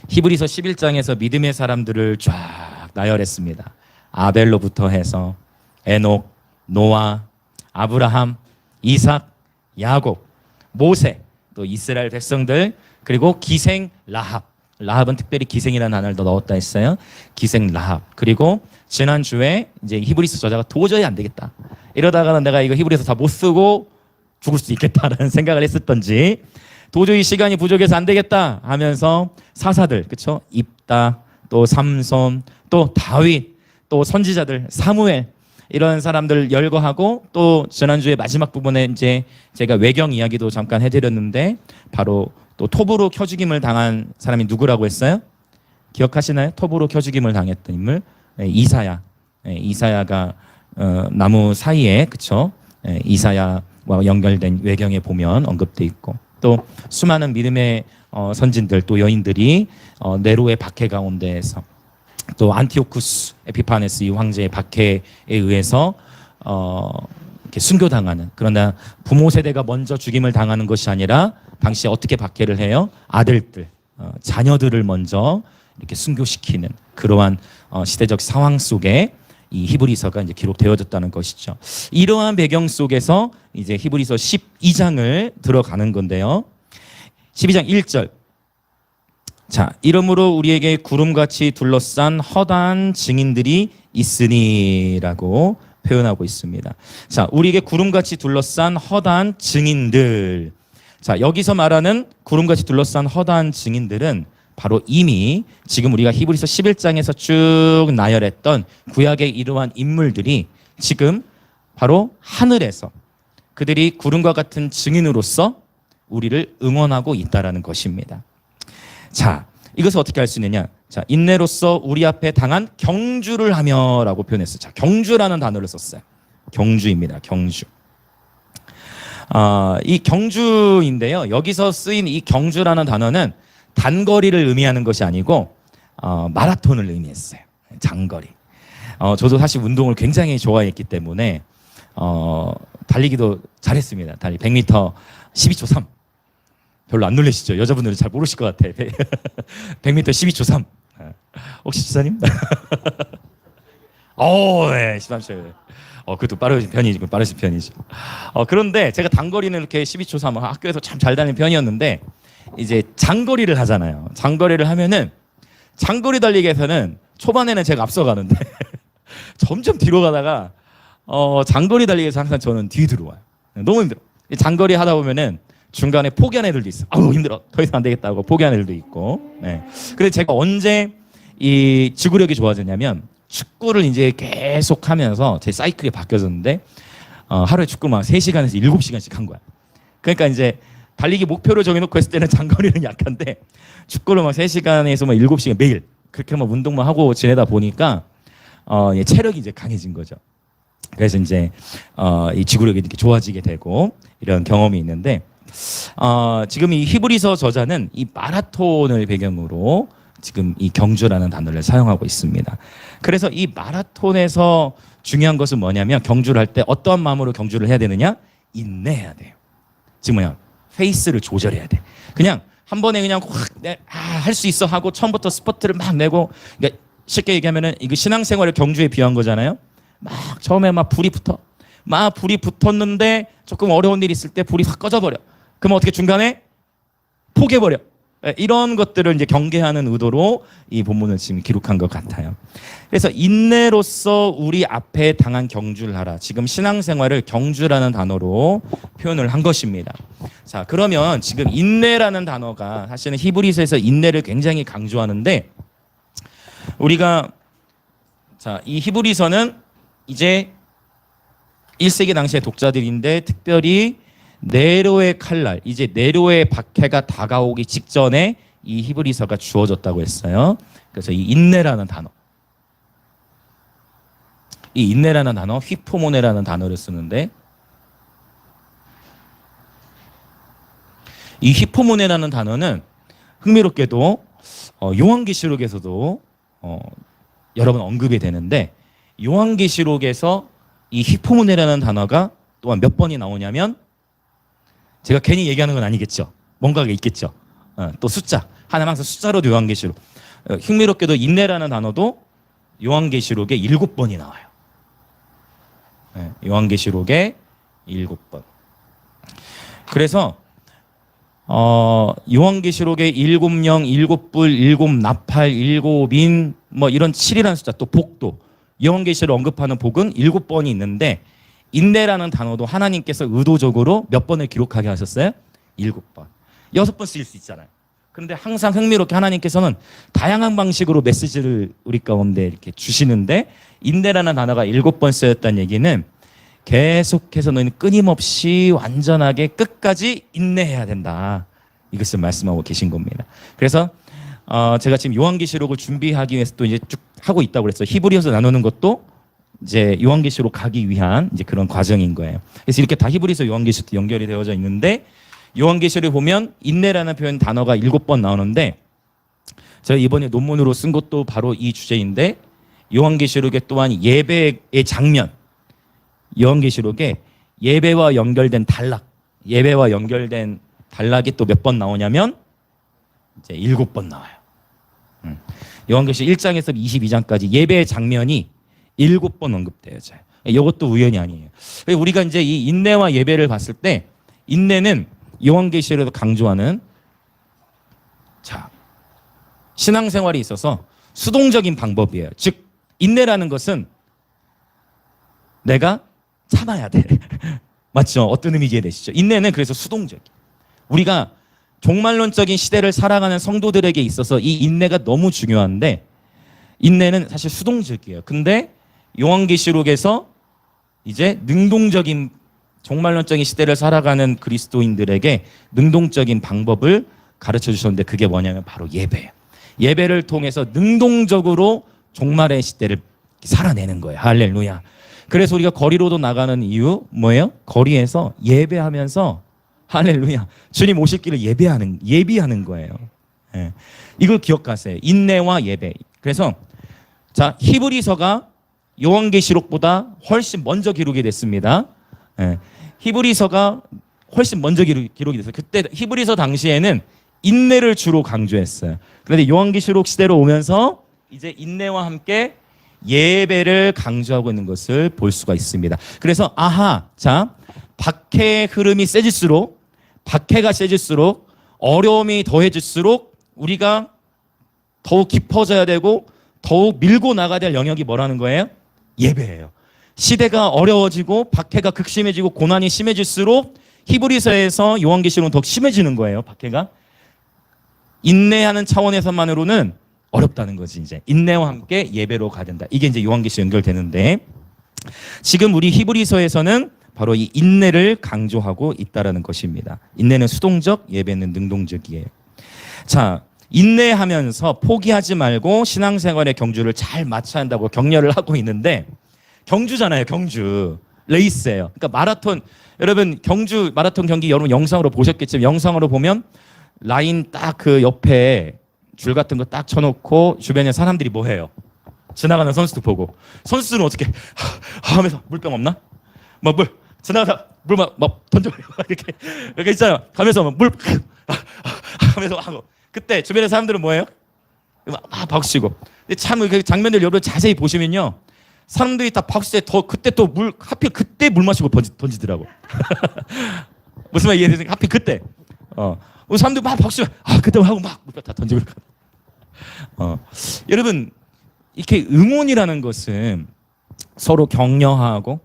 히브리서 11장에서 믿음의 사람들을 쫙 나열했습니다. 아벨로부터 해서 에녹, 노아, 아브라함, 이삭, 야곱, 모세, 또 이스라엘 백성들, 그리고 기생 라합. 라합은 특별히 기생이라는 단어를 더 넣었다 했어요. 기생 라합. 그리고 지난주에 이제 히브리서 저자가 도저히 안 되겠다, 이러다가는 내가 이거 히브리서 다 못 쓰고 죽을 수 있겠다라는 생각을 했었던지, 도저히 시간이 부족해서 안 되겠다 하면서 사사들, 그렇죠? 입다, 또 삼손, 또 다윗, 또 선지자들 사무엘, 이런 사람들 열거하고, 또 지난주에 마지막 부분에 이제 제가 외경 이야기도 잠깐 해드렸는데, 바로 또 톱으로 켜죽임을 당한 사람이 누구라고 했어요? 기억하시나요? 톱으로 켜죽임을 당했던 인물, 이사야. 이사야가 나무 사이에, 그쵸? 이사야와 연결된 외경에 보면 언급돼 있고, 또 수많은 믿음의 선진들, 또 여인들이 네로의 박해 가운데에서, 또 안티오쿠스 에피파네스 이 황제의 박해에 의해서 이렇게 순교당하는, 그러나 부모 세대가 먼저 죽임을 당하는 것이 아니라 당시 어떻게 박해를 해요? 아들들, 자녀들을 먼저 이렇게 순교시키는 그러한 시대적 상황 속에 이 히브리서가 이제 기록되어졌다는 것이죠. 이러한 배경 속에서 이제 히브리서 12장을 들어가는 건데요. 12장 1절. 자, 이러므로 우리에게 구름같이 둘러싼 허다한 증인들이 있으니라고 표현하고 있습니다. 자, 우리에게 구름같이 둘러싼 허다한 증인들. 자, 여기서 말하는 구름같이 둘러싼 허다한 증인들은 바로 이미 지금 우리가 히브리서 11장에서 쭉 나열했던 구약의 이러한 인물들이 지금 바로 하늘에서 그들이 구름과 같은 증인으로서 우리를 응원하고 있다라는 것입니다. 자, 이것을 어떻게 할 수 있느냐? 자, 인내로서 우리 앞에 당한 경주를 하며라고 표현했어요. 자, 경주라는 단어를 썼어요. 경주입니다. 경주. 이 경주인데요. 여기서 쓰인 이 경주라는 단어는 단거리를 의미하는 것이 아니고 마라톤을 의미했어요. 장거리. 저도 사실 운동을 굉장히 좋아했기 때문에 달리기도 잘했습니다. 100m 12초 3. 별로 안 놀라시죠? 여자분들은 잘 모르실 것 같아. 100m 12초 3. 혹시 지사님? 네, 13초. 그것도 빠르신 편이죠. 그런데 제가 단거리는 이렇게 12초 3 학교에서 참 잘 다니는 편이었는데, 이제 장거리를 하잖아요. 장거리를 하면은 장거리 달리기에서는 초반에는 제가 앞서가는데 점점 뒤로 가다가 장거리 달리기에서 항상 저는 뒤에 들어와요. 너무 힘들어. 장거리 하다 보면은 중간에 포기한 애들도 있어. 아우 힘들어. 더 이상 안 되겠다 하고 포기한 애들도 있고. 네. 근데 제가 언제 이 지구력이 좋아졌냐면, 축구를 이제 계속 하면서 제 사이클이 바뀌어졌는데, 하루에 축구를 막 3시간에서 7시간씩 한 거야. 그러니까 이제 달리기 목표를 정해놓고 했을 때는 장거리는 약한데, 축구를 막 3시간에서 막 7시간 매일 그렇게 막 운동만 하고 지내다 보니까 체력이 이제 강해진 거죠. 그래서 이제 이 지구력이 이렇게 좋아지게 되고 이런 경험이 있는데, 지금 이 히브리서 저자는 이 마라톤을 배경으로 지금 이 경주라는 단어를 사용하고 있습니다. 그래서 이 마라톤에서 중요한 것은 뭐냐면, 경주를 할 때 어떠한 마음으로 경주를 해야 되느냐? 인내해야 돼요. 지금 뭐야? 페이스를 조절해야 돼. 그냥 한 번에 그냥 확 할 수 있어 하고 처음부터 스퍼트를 막 내고, 그러니까 쉽게 얘기하면은 이거 신앙생활을 경주에 비유한 거잖아요. 막 처음에 막 불이 붙었는데 조금 어려운 일이 있을 때 불이 확 꺼져버려. 그럼 어떻게 중간에 포기해버려. 이런 것들을 이제 경계하는 의도로 이 본문을 지금 기록한 것 같아요. 그래서 인내로서 우리 앞에 당한 경주를 하라. 지금 신앙생활을 경주라는 단어로 표현을 한 것입니다. 자, 그러면 지금 인내라는 단어가 사실은 히브리서에서 인내를 굉장히 강조하는데, 우리가 자, 이 히브리서는 이제 1세기 당시의 독자들인데, 특별히 네로의 칼날, 이제 네로의 박해가 다가오기 직전에 이 히브리서가 주어졌다고 했어요. 그래서 이 인내라는 단어, 이 인내라는 단어, 휘포모네라는 단어를 쓰는데, 이 휘포모네라는 단어는 흥미롭게도 요한계시록에서도 여러 번 언급이 되는데, 요한계시록에서 이 휘포모네라는 단어가 또한 몇 번이 나오냐면, 제가 괜히 얘기하는 건 아니겠죠. 뭔가가 있겠죠. 또 숫자. 하나님 항상 숫자로도 요한계시록. 흥미롭게도 인내라는 단어도 요한계시록에 7번이 나와요. 요한계시록에 7번. 그래서 요한계시록에 7영, 7뿔, 7나팔, 7인 뭐 이런 7이라는 숫자, 또 복도. 요한계시록 언급하는 복은 7번이 있는데 인내라는 단어도 하나님께서 의도적으로 몇 번을 기록하게 하셨어요? 7번. 6번 쓰일 수 있잖아요. 그런데 항상 흥미롭게 하나님께서는 다양한 방식으로 메시지를 우리 가운데 이렇게 주시는데 인내라는 단어가 7번 쓰였다는 얘기는 계속해서 너희는 끊임없이 완전하게 끝까지 인내해야 된다. 이것을 말씀하고 계신 겁니다. 그래서 제가 지금 요한계시록을 준비하기 위해서 또 이제 쭉 하고 있다고 그랬어요. 히브리서 나누는 것도 이제 요한계시록 가기 위한 이제 그런 과정인 거예요. 그래서 이렇게 다 히브리서 요한계시록 연결이 되어져 있는데 요한계시록에 보면 인내라는 표현 단어가 7번 나오는데 제가 이번에 논문으로 쓴 것도 바로 이 주제인데 요한계시록에 또한 예배의 장면, 요한계시록에 예배와 연결된 단락, 예배와 연결된 단락이 또 몇 번 나오냐면 이제 7번 나와요. 요한계시록 1장에서 22장까지 예배의 장면이 7번 언급되어져요. 이것도 우연이 아니에요. 우리가 이제 이 인내와 예배를 봤을 때 인내는 요한계시록에서 강조하는 신앙생활에 있어서 수동적인 방법이에요. 즉 인내라는 것은 내가 참아야 돼. 맞죠? 어떤 의미 이해되시죠? 인내는 그래서 수동적이에요. 우리가 종말론적인 시대를 살아가는 성도들에게 있어서 이 인내가 너무 중요한데 인내는 사실 수동적이에요. 근데 요한계시록에서 이제 능동적인 종말론적인 시대를 살아가는 그리스도인들에게 능동적인 방법을 가르쳐 주셨는데 그게 뭐냐면 바로 예배예요. 예배를 통해서 능동적으로 종말의 시대를 살아내는 거예요. 할렐루야. 그래서 우리가 거리로도 나가는 이유 뭐예요? 거리에서 예배하면서 할렐루야. 주님 오실 길을 예비하는 거예요. 예. 이걸 기억하세요. 인내와 예배. 그래서 히브리서가 요한계시록보다 훨씬 먼저 기록이 됐습니다. 예. 히브리서가 훨씬 먼저 기록이 됐어요. 그때 히브리서 당시에는 인내를 주로 강조했어요. 그런데 요한계시록 시대로 오면서 이제 인내와 함께 예배를 강조하고 있는 것을 볼 수가 있습니다. 그래서 박해의 흐름이 세질수록 박해가 세질수록 어려움이 더해질수록 우리가 더욱 깊어져야 되고 더욱 밀고 나가야 될 영역이 뭐라는 거예요? 예배예요. 시대가 어려워지고 박해가 극심해지고 고난이 심해질수록 히브리서에서 요한계시록은 더 심해지는 거예요. 박해가. 인내하는 차원에서만으로는 어렵다는 거지. 이제 인내와 함께 예배로 가야 된다. 이게 이제 요한계시록 연결되는데 지금 우리 히브리서에서는 바로 이 인내를 강조하고 있다라는 것입니다. 인내는 수동적, 예배는 능동적이에요. 인내하면서 포기하지 말고 신앙생활의 경주를 잘 마쳐야 한다고 격려를 하고 있는데 경주잖아요. 경주. 레이스예요. 그러니까 마라톤. 여러분 경주 마라톤 경기 여러분 영상으로 보셨겠지만 영상으로 보면 라인 딱 그 옆에 줄 같은 거 딱 쳐놓고 주변에 사람들이 뭐 해요? 지나가는 선수도 보고 선수들은 어떻게 하면서 물병 없나? 물 지나가다 물 막 던져버리고 이렇게 있잖아요. 가면서 물 하면서 하고 그때 주변의 사람들은 뭐예요? 막 박수치고. 근데 참 그 장면들 여러분 자세히 보시면요. 사람들이 다 박수때 그때 또 하필 그때 물 마시고 던지더라고. 무슨 말 이해되세요? 하필 그때. 사람들이 막 박수 그때 하고 막 물 다 던지고. 여러분 이렇게 응원이라는 것은 서로 격려하고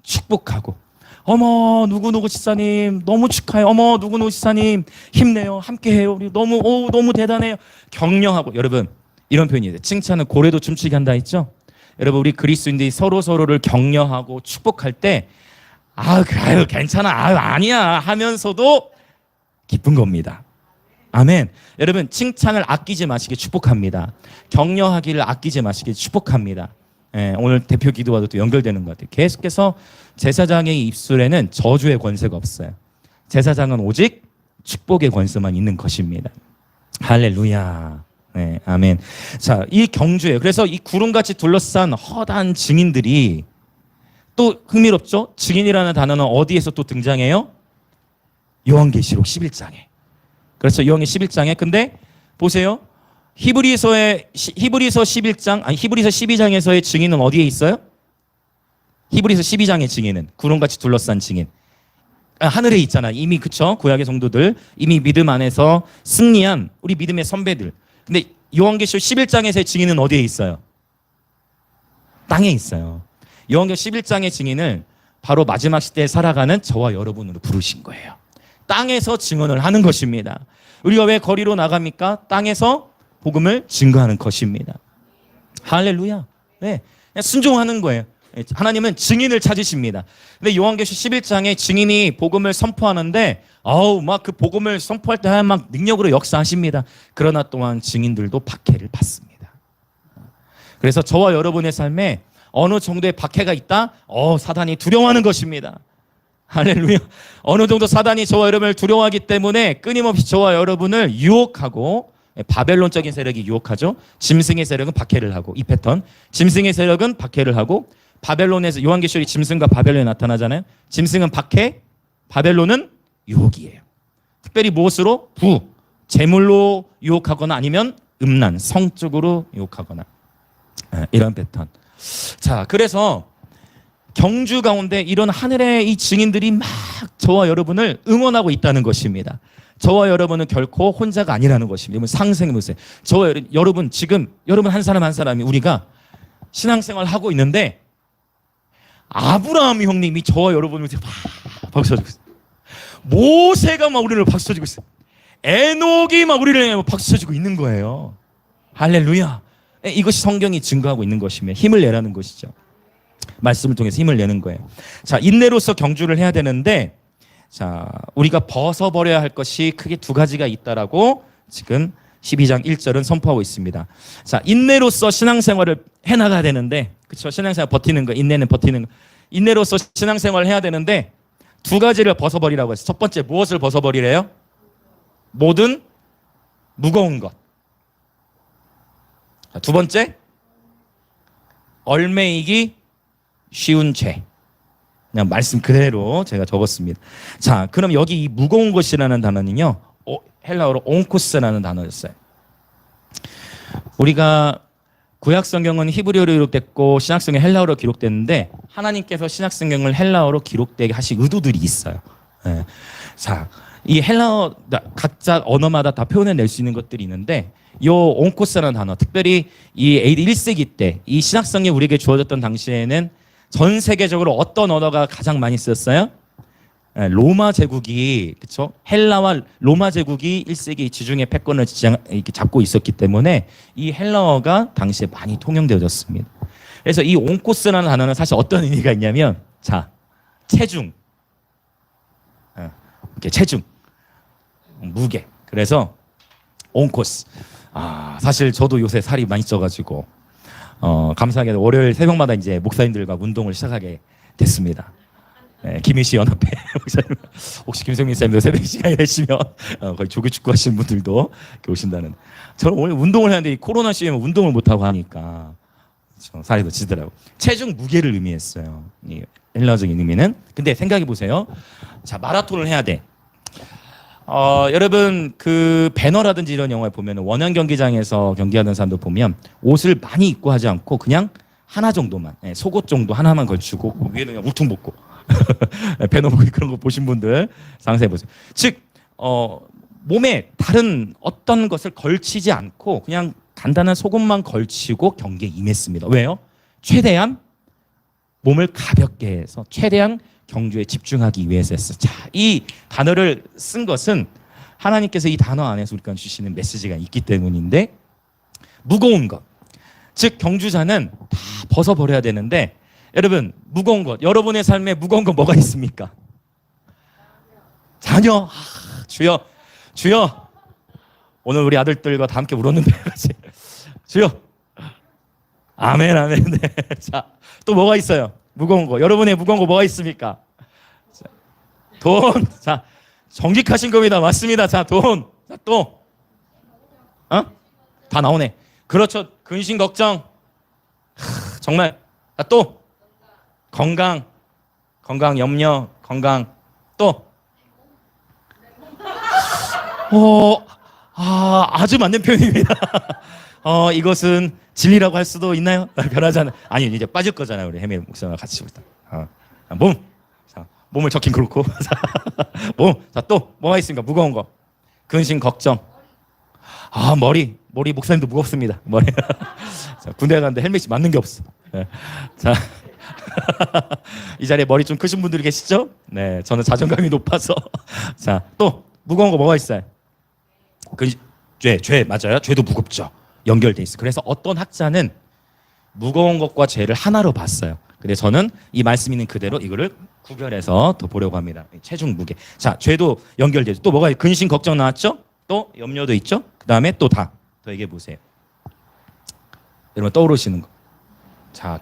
축복하고 어머 누구누구 지사님 너무 축하해요. 어머 누구누구 지사님 힘내요. 함께해요. 우리 너무 대단해요. 격려하고. 여러분 이런 표현이에요. 칭찬은 고래도 춤추게 한다 했죠. 여러분 우리 그리스도인들이 서로를 격려하고 축복할 때 괜찮아 아니야 하면서도 기쁜 겁니다. 아멘. 여러분 칭찬을 아끼지 마시게 축복합니다. 격려하기를 아끼지 마시게 축복합니다. 오늘 대표 기도와도 또 연결되는 것 같아요. 계속해서 제사장의 입술에는 저주의 권세가 없어요. 제사장은 오직 축복의 권세만 있는 것입니다. 할렐루야. 네, 아멘. 이 경주예요. 그래서 이 구름같이 둘러싼 허다한 증인들이 또 흥미롭죠? 증인이라는 단어는 어디에서 또 등장해요? 요한계시록 11장에. 그렇죠. 요한계 11장에. 근데 보세요. 히브리서 11장, 아니 히브리서 12장에서의 증인은 어디에 있어요? 히브리서 12장의 증인은 구름같이 둘러싼 증인. 하늘에 있잖아. 이미 그쵸? 구약의 성도들 이미 믿음 안에서 승리한 우리 믿음의 선배들. 근데 요한계시록 11장에서의 증인은 어디에 있어요? 땅에 있어요. 요한계시록 11장의 증인을 바로 마지막 시대에 살아가는 저와 여러분으로 부르신 거예요. 땅에서 증언을 하는 것입니다. 우리가 왜 거리로 나갑니까? 땅에서 복음을 증거하는 것입니다. 할렐루야. 네, 그냥 순종하는 거예요. 하나님은 증인을 찾으십니다. 근데 요한계시록 11장에 증인이 복음을 선포하는데 막 그 복음을 선포할 때 막 능력으로 역사하십니다. 그러나 또한 증인들도 박해를 받습니다. 그래서 저와 여러분의 삶에 어느 정도의 박해가 있다? 사단이 두려워하는 것입니다. 할렐루야. 어느 정도 사단이 저와 여러분을 두려워하기 때문에 끊임없이 저와 여러분을 유혹하고, 바벨론적인 세력이 유혹하죠. 짐승의 세력은 박해를 하고, 이 패턴. 짐승의 세력은 박해를 하고, 바벨론에서 요한계시록이 짐승과 바벨론에 나타나잖아요. 짐승은 박해, 바벨론은 유혹이에요. 특별히 무엇으로? 재물로 유혹하거나 아니면 음란, 성적으로 유혹하거나, 이런 패턴. 자, 그래서 경주 가운데 이런 하늘의 이 증인들이 막 저와 여러분을 응원하고 있다는 것입니다. 저와 여러분은 결코 혼자가 아니라는 것입니다. 상생해 보세요. 저와 여러분 지금 여러분 한 사람 한 사람이 우리가 신앙생활 하고 있는데 아브라함 형님이 저와 여러분을 막 박수쳐주고 있어요. 모세가 막 우리를 박수쳐주고 있어요. 에녹이 막 우리를 박수쳐주고 있는 거예요. 할렐루야. 이것이 성경이 증거하고 있는 것이며 힘을 내라는 것이죠. 말씀을 통해서 힘을 내는 거예요. 자, 인내로서 경주를 해야 되는데, 자, 우리가 벗어버려야 할 것이 크게 두 가지가 있다라고 지금 12장 1절은 선포하고 있습니다. 자, 인내로서 신앙생활을 해나가야 되는데, 그렇죠? 신앙생활 버티는 거, 인내는 버티는 거. 인내로서 신앙생활을 해야 되는데 두 가지를 벗어버리라고 했어요. 첫 번째 무엇을 벗어버리래요? 모든 무거운 것. 자, 두 번째 얼매이기 쉬운 죄. 그냥 말씀 그대로 제가 적었습니다. 자, 그럼 여기 이 무거운 것이라는 단어는요, 헬라어로 온코스라는 단어였어요. 우리가 구약 성경은 히브리어로 기록됐고 신약 성경 헬라어로 기록됐는데 하나님께서 신약 성경을 헬라어로 기록되게 하신 의도들이 있어요. 예. 자, 이 헬라어 각자 언어마다 다 표현해낼 수 있는 것들이 있는데 요 온코스라는 단어, 특별히 이 AD 1세기 때 이 신약 성경이 우리에게 주어졌던 당시에는 전 세계적으로 어떤 언어가 가장 많이 쓰였어요? 로마 제국이, 그렇죠? 헬라와 로마 제국이 1세기 지중해 패권을 이렇게 잡고 있었기 때문에 이 헬라어가 당시에 많이 통용되어졌습니다. 그래서 이 온코스라는 단어는 사실 어떤 의미가 있냐면, 자, 체중, 이렇게 체중, 무게. 그래서 온코스. 사실 저도 요새 살이 많이 쪄가지고 감사하게도 월요일 새벽마다 이제 목사님들과 운동을 시작하게 됐습니다. 네, 김희시 연합회 목사님, 혹시 김성민 목사님도 새벽 시간이 되시면 거의 조기 축구 하시는 분들도 오신다는. 저는 오늘 운동을 하는데 이 코로나 시기에 운동을 못 하고 하니까 살이 더 찌더라고. 체중 무게를 의미했어요. 이 헬라어적인 의미는. 근데 생각해 보세요. 자, 마라톤을 해야 돼. 여러분 그 배너라든지 이런 영화에 보면 원형 경기장에서 경기하는 사람들 보면 옷을 많이 입고 하지 않고 그냥 하나 정도만, 속옷 정도 하나만 걸치고 위에는 그냥 울퉁 벗고 배너 보기 그런 거 보신 분들 상상해 보세요. 즉 몸에 다른 어떤 것을 걸치지 않고 그냥 간단한 속옷만 걸치고 경기에 임했습니다. 왜요? 최대한 몸을 가볍게 해서 최대한 경주에 집중하기 위해서 했어. 자, 이 단어를 쓴 것은 하나님께서 이 단어 안에서 우리가 주시는 메시지가 있기 때문인데, 무거운 것, 즉 경주자는 다 벗어버려야 되는데, 여러분 무거운 것, 여러분의 삶에 무거운 거 뭐가 있습니까? 자녀. 주여, 주여. 오늘 우리 아들들과 다 함께 울었는데 주여. 아멘, 아멘. 네. 자, 또 뭐가 있어요? 무거운 거. 여러분의 무거운 거 뭐가 있습니까? 자, 돈. 자, 정직하신 겁니다. 맞습니다. 자, 돈. 자, 또. 다 나오네. 그렇죠. 근심 걱정. 정말. 자, 또. 건강. 건강 염려. 건강. 또. 아주 맞는 표현입니다. 이것은 진리라고 할 수도 있나요? 변하잖아. 아니, 이제 빠질 거잖아요. 우리 해밀 목사와 같이. 몸. 자, 몸을 적긴 그렇고. 몸. 자, 또 뭐가 있습니까? 무거운 거. 근심, 걱정. 머리 목사님도 무겁습니다. 머리. 자, 군대 갔는데 헬멧이 맞는 게 없어. 네. 자, 이 자리에 머리 좀 크신 분들이 계시죠? 네, 저는 자존감이 높아서. 자, 또 무거운 거 뭐가 있어요? 죄 맞아요. 죄도 무겁죠. 연결돼 있어. 그래서 어떤 학자는 무거운 것과 죄를 하나로 봤어요. 근데 저는 이 말씀 있는 그대로 이거를 구별해서 더 보려고 합니다. 체중, 무게. 자, 죄도 연결되죠. 또 뭐가 근심, 걱정 나왔죠? 또 염려도 있죠? 그 다음에 또 더 얘기해 보세요. 여러분 떠오르시는 거. 자,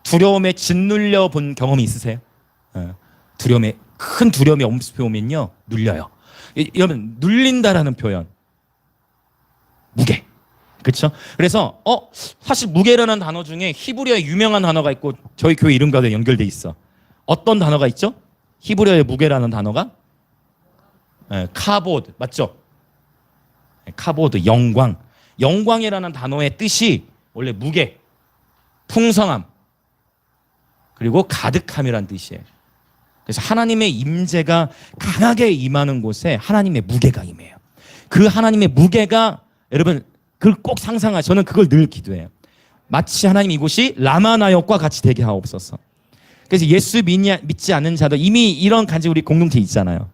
두려움에 짓눌려 본 경험이 있으세요? 큰 두려움이 엄습해 오면요, 눌려요. 여러분, 눌린다라는 표현, 무게. 그렇죠? 그래서 사실 무게라는 단어 중에 히브리어의 유명한 단어가 있고 저희 교회 이름과도 연결돼 있어. 어떤 단어가 있죠? 히브리어의 무게라는 단어가 카보드, 맞죠? 카보드, 영광. 영광이라는 단어의 뜻이 원래 무게, 풍성함, 그리고 가득함이란 뜻이에요. 그래서 하나님의 임재가 강하게 임하는 곳에 하나님의 무게가 임해요. 그 하나님의 무게가, 여러분 그걸 꼭 상상하셔. 저는 그걸 늘 기도해요. 마치 하나님 이곳이 라마나역과 같이 되게 하옵소서. 그래서 예수 믿지 않는 자도 이미 이런 간증 우리 공동체 있잖아요.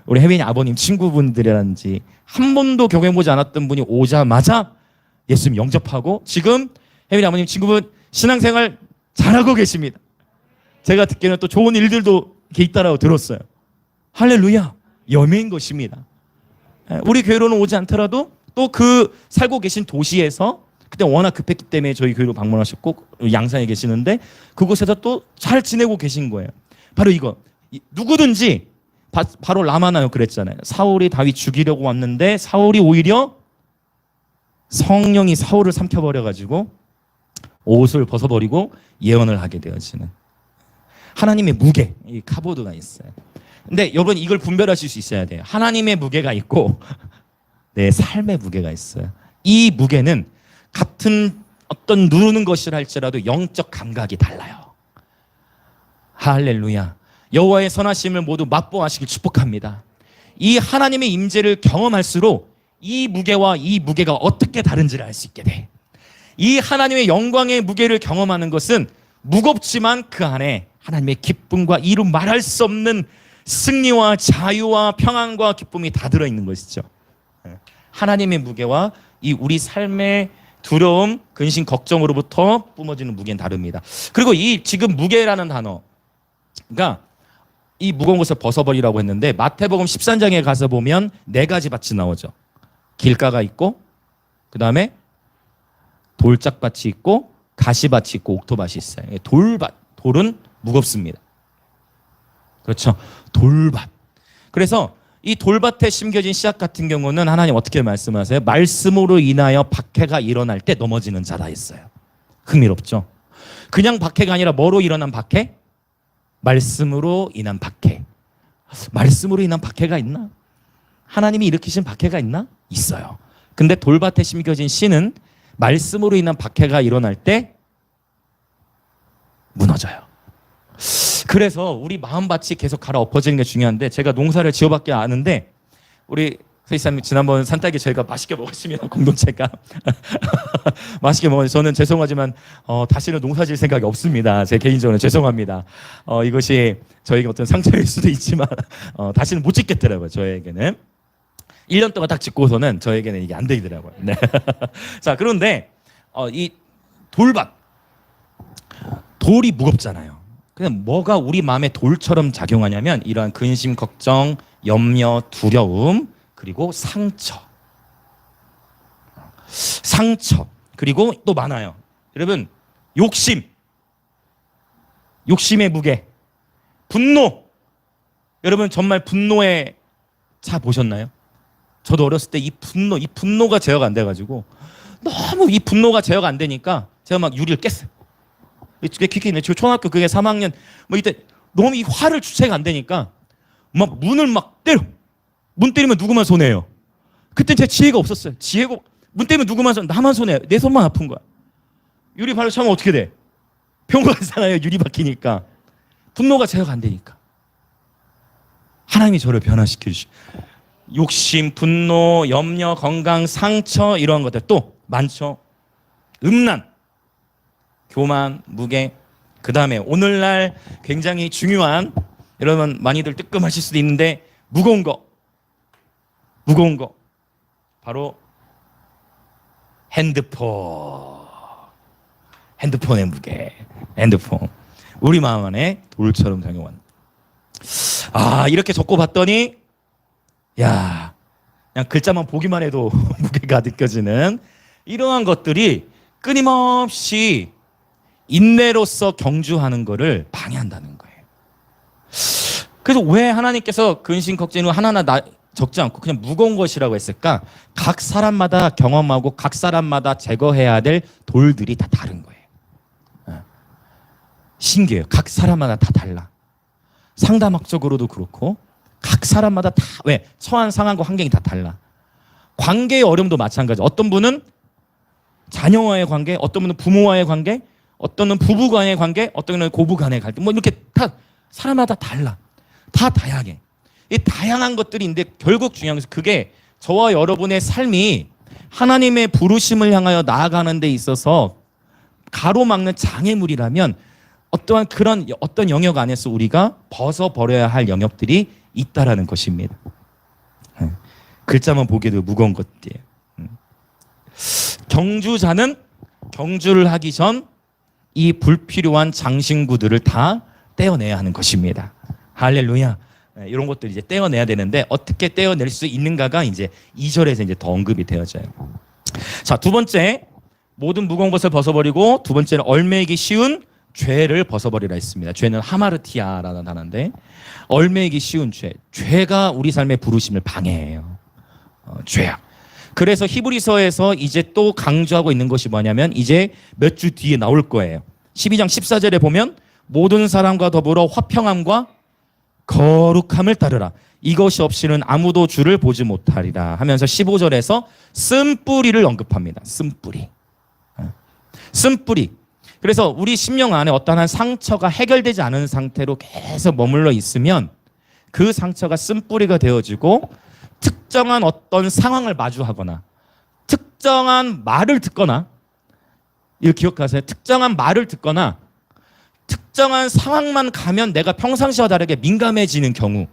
우리 혜빈이 아버님 친구분들이라든지 한 번도 교회 보지 않았던 분이 오자마자 예수님 영접하고 지금 혜빈이 아버님 친구분 신앙생활 잘하고 계십니다. 제가 듣기에는 또 좋은 일들도 이렇게 있다라고 들었어요. 할렐루야, 여매인 것입니다. 우리 교회로는 오지 않더라도 또 그 살고 계신 도시에서 그때 워낙 급했기 때문에 저희 교회로 방문하셨고 양산에 계시는데 그곳에서 또 잘 지내고 계신 거예요. 바로 이거. 누구든지 바로 라마나요 그랬잖아요. 사울이 다윗 죽이려고 왔는데 사울이 오히려 성령이 사울을 삼켜버려가지고 옷을 벗어버리고 예언을 하게 되어지는 하나님의 무게, 이 카보드가 있어요. 근데 여러분 이걸 분별하실 수 있어야 돼요. 하나님의 무게가 있고 내 삶의 무게가 있어요. 이 무게는 같은 어떤 누르는 것이라 할지라도 영적 감각이 달라요. 할렐루야. 여호와의 선하심을 모두 맛보아시길 축복합니다. 이 하나님의 임재를 경험할수록 이 무게와 이 무게가 어떻게 다른지를 알 수 있게 돼. 이 하나님의 영광의 무게를 경험하는 것은 무겁지만 그 안에 하나님의 기쁨과 이루 말할 수 없는 승리와 자유와 평안과 기쁨이 다 들어있는 것이죠. 하나님의 무게와 이 우리 삶의 두려움, 근심, 걱정으로부터 뿜어지는 무게는 다릅니다. 그리고 이 지금 무게라는 단어, 그러니까 이 무거운 것을 벗어버리라고 했는데 마태복음 13장에 가서 보면 4가지 밭이 나오죠. 길가가 있고 그 다음에 돌짝밭이 있고 가시밭이 있고 옥토밭이 있어요. 돌밭, 돌은 무겁습니다. 그렇죠. 돌밭. 그래서 이 돌밭에 심겨진 씨앗 같은 경우는 하나님 어떻게 말씀하세요? 말씀으로 인하여 박해가 일어날 때 넘어지는 자라 했어요. 흥미롭죠? 그냥 박해가 아니라 뭐로 일어난 박해? 말씀으로 인한 박해. 말씀으로 인한 박해가 있나? 하나님이 일으키신 박해가 있나? 있어요. 근데 돌밭에 심겨진 씨는 말씀으로 인한 박해가 일어날 때 무너져요. 그래서 우리 마음밭이 계속 갈아엎어지는 게 중요한데 제가 농사를 지어밖에 아는데 우리 선생님 지난번 산딸기 저희가 맛있게 먹었습니다. 공동체가 맛있게 먹었는데 저는 죄송하지만 다시는 농사 지을 생각이 없습니다. 제 개인적으로 죄송합니다. 이것이 저에게 어떤 상처일 수도 있지만 다시는 못 짓겠더라고요. 저에게는 1년 동안 딱 짓고서는 저에게는 이게 안 되더라고요. 네. 자, 그런데 이 돌밭, 돌이 무겁잖아요. 그냥 뭐가 우리 마음에 돌처럼 작용하냐면 이러한 근심, 걱정, 염려, 두려움, 그리고 상처, 그리고 또 많아요. 여러분, 욕심의 무게, 분노. 여러분 정말 분노에 차 보셨나요? 저도 어렸을 때 이 분노가 제어가 안 돼가지고 너무 이 분노가 제어가 안 되니까 제가 막 유리를 깼어요. 키키네. 저 초등학교 그게 3학년 뭐 이때 너무 이 화를 주체가 안 되니까 막 문을 막 때려. 문 때리면 누구만 손해요? 그때 제 지혜가 없었어요. 지혜가 문 때리면 누구만 나만 손해요. 내 손만 아픈 거야. 유리 발로 차면 어떻게 돼? 병원 가잖아요. 유리 박히니까. 분노가 제어가 안 되니까. 하나님이 저를 변화시켜 주시. 욕심, 분노, 염려, 건강, 상처 이러한 것들 또 많죠. 음란, 교만, 무게. 그 다음에 오늘날 굉장히 중요한, 여러분 많이들 뜨끔하실 수도 있는데 무거운 거 바로 핸드폰의 무게. 핸드폰 우리 마음 안에 돌처럼 다녀왔네. 이렇게 적고 봤더니 야, 그냥 글자만 보기만 해도 무게가 느껴지는 이러한 것들이 끊임없이 인내로서 경주하는 거를 방해한다는 거예요. 그래서 왜 하나님께서 근심 걱정을 하나하나 적지 않고 그냥 무거운 것이라고 했을까? 각 사람마다 경험하고 각 사람마다 제거해야 될 돌들이 다 다른 거예요. 신기해요. 각 사람마다 다 달라. 상담학적으로도 그렇고 각 사람마다 다 왜? 처한 상황과 환경이 다 달라. 관계의 어려움도 마찬가지. 어떤 분은 자녀와의 관계, 어떤 분은 부모와의 관계, 어떤 분은 부부 간의 관계, 어떤 분은 고부 간의 갈등. 뭐 이렇게 다 사람마다 달라. 다 다양해. 이 다양한 것들인데 결국 중요한 것은 그게 저와 여러분의 삶이 하나님의 부르심을 향하여 나아가는 데 있어서 가로막는 장애물이라면 어떠한 그런 어떤 영역 안에서 우리가 벗어버려야 할 영역들이 있다라는 것입니다. 글자만 보기에도 무거운 것들이에요. 경주자는 경주를 하기 전 이 불필요한 장신구들을 다 떼어내야 하는 것입니다. 할렐루야. 이런 것들 이제 떼어내야 되는데 어떻게 떼어낼 수 있는가가 이제 2절에서 이제 더 언급이 되어져요. 자, 두 번째, 모든 무거운 것을 벗어버리고, 두 번째는 얼매이기 쉬운 죄를 벗어버리라 했습니다. 죄는 하마르티아라는 단어인데 얼매이기 쉬운 죄. 죄가 우리 삶의 부르심을 방해해요. 죄악. 그래서 히브리서에서 이제 또 강조하고 있는 것이 뭐냐면 이제 몇 주 뒤에 나올 거예요. 12장 14절에 보면 모든 사람과 더불어 화평함과 거룩함을 따르라. 이것이 없이는 아무도 주를 보지 못하리라 하면서 15절에서 쓴뿌리를 언급합니다. 쓴뿌리. 쓴뿌리. 그래서 우리 심령 안에 어떠한 상처가 해결되지 않은 상태로 계속 머물러 있으면 그 상처가 쓴뿌리가 되어지고 특정한 어떤 상황을 마주하거나 특정한 말을 듣거나, 이거 기억하세요. 특정한 말을 듣거나 특정한 상황만 가면 내가 평상시와 다르게 민감해지는 경우,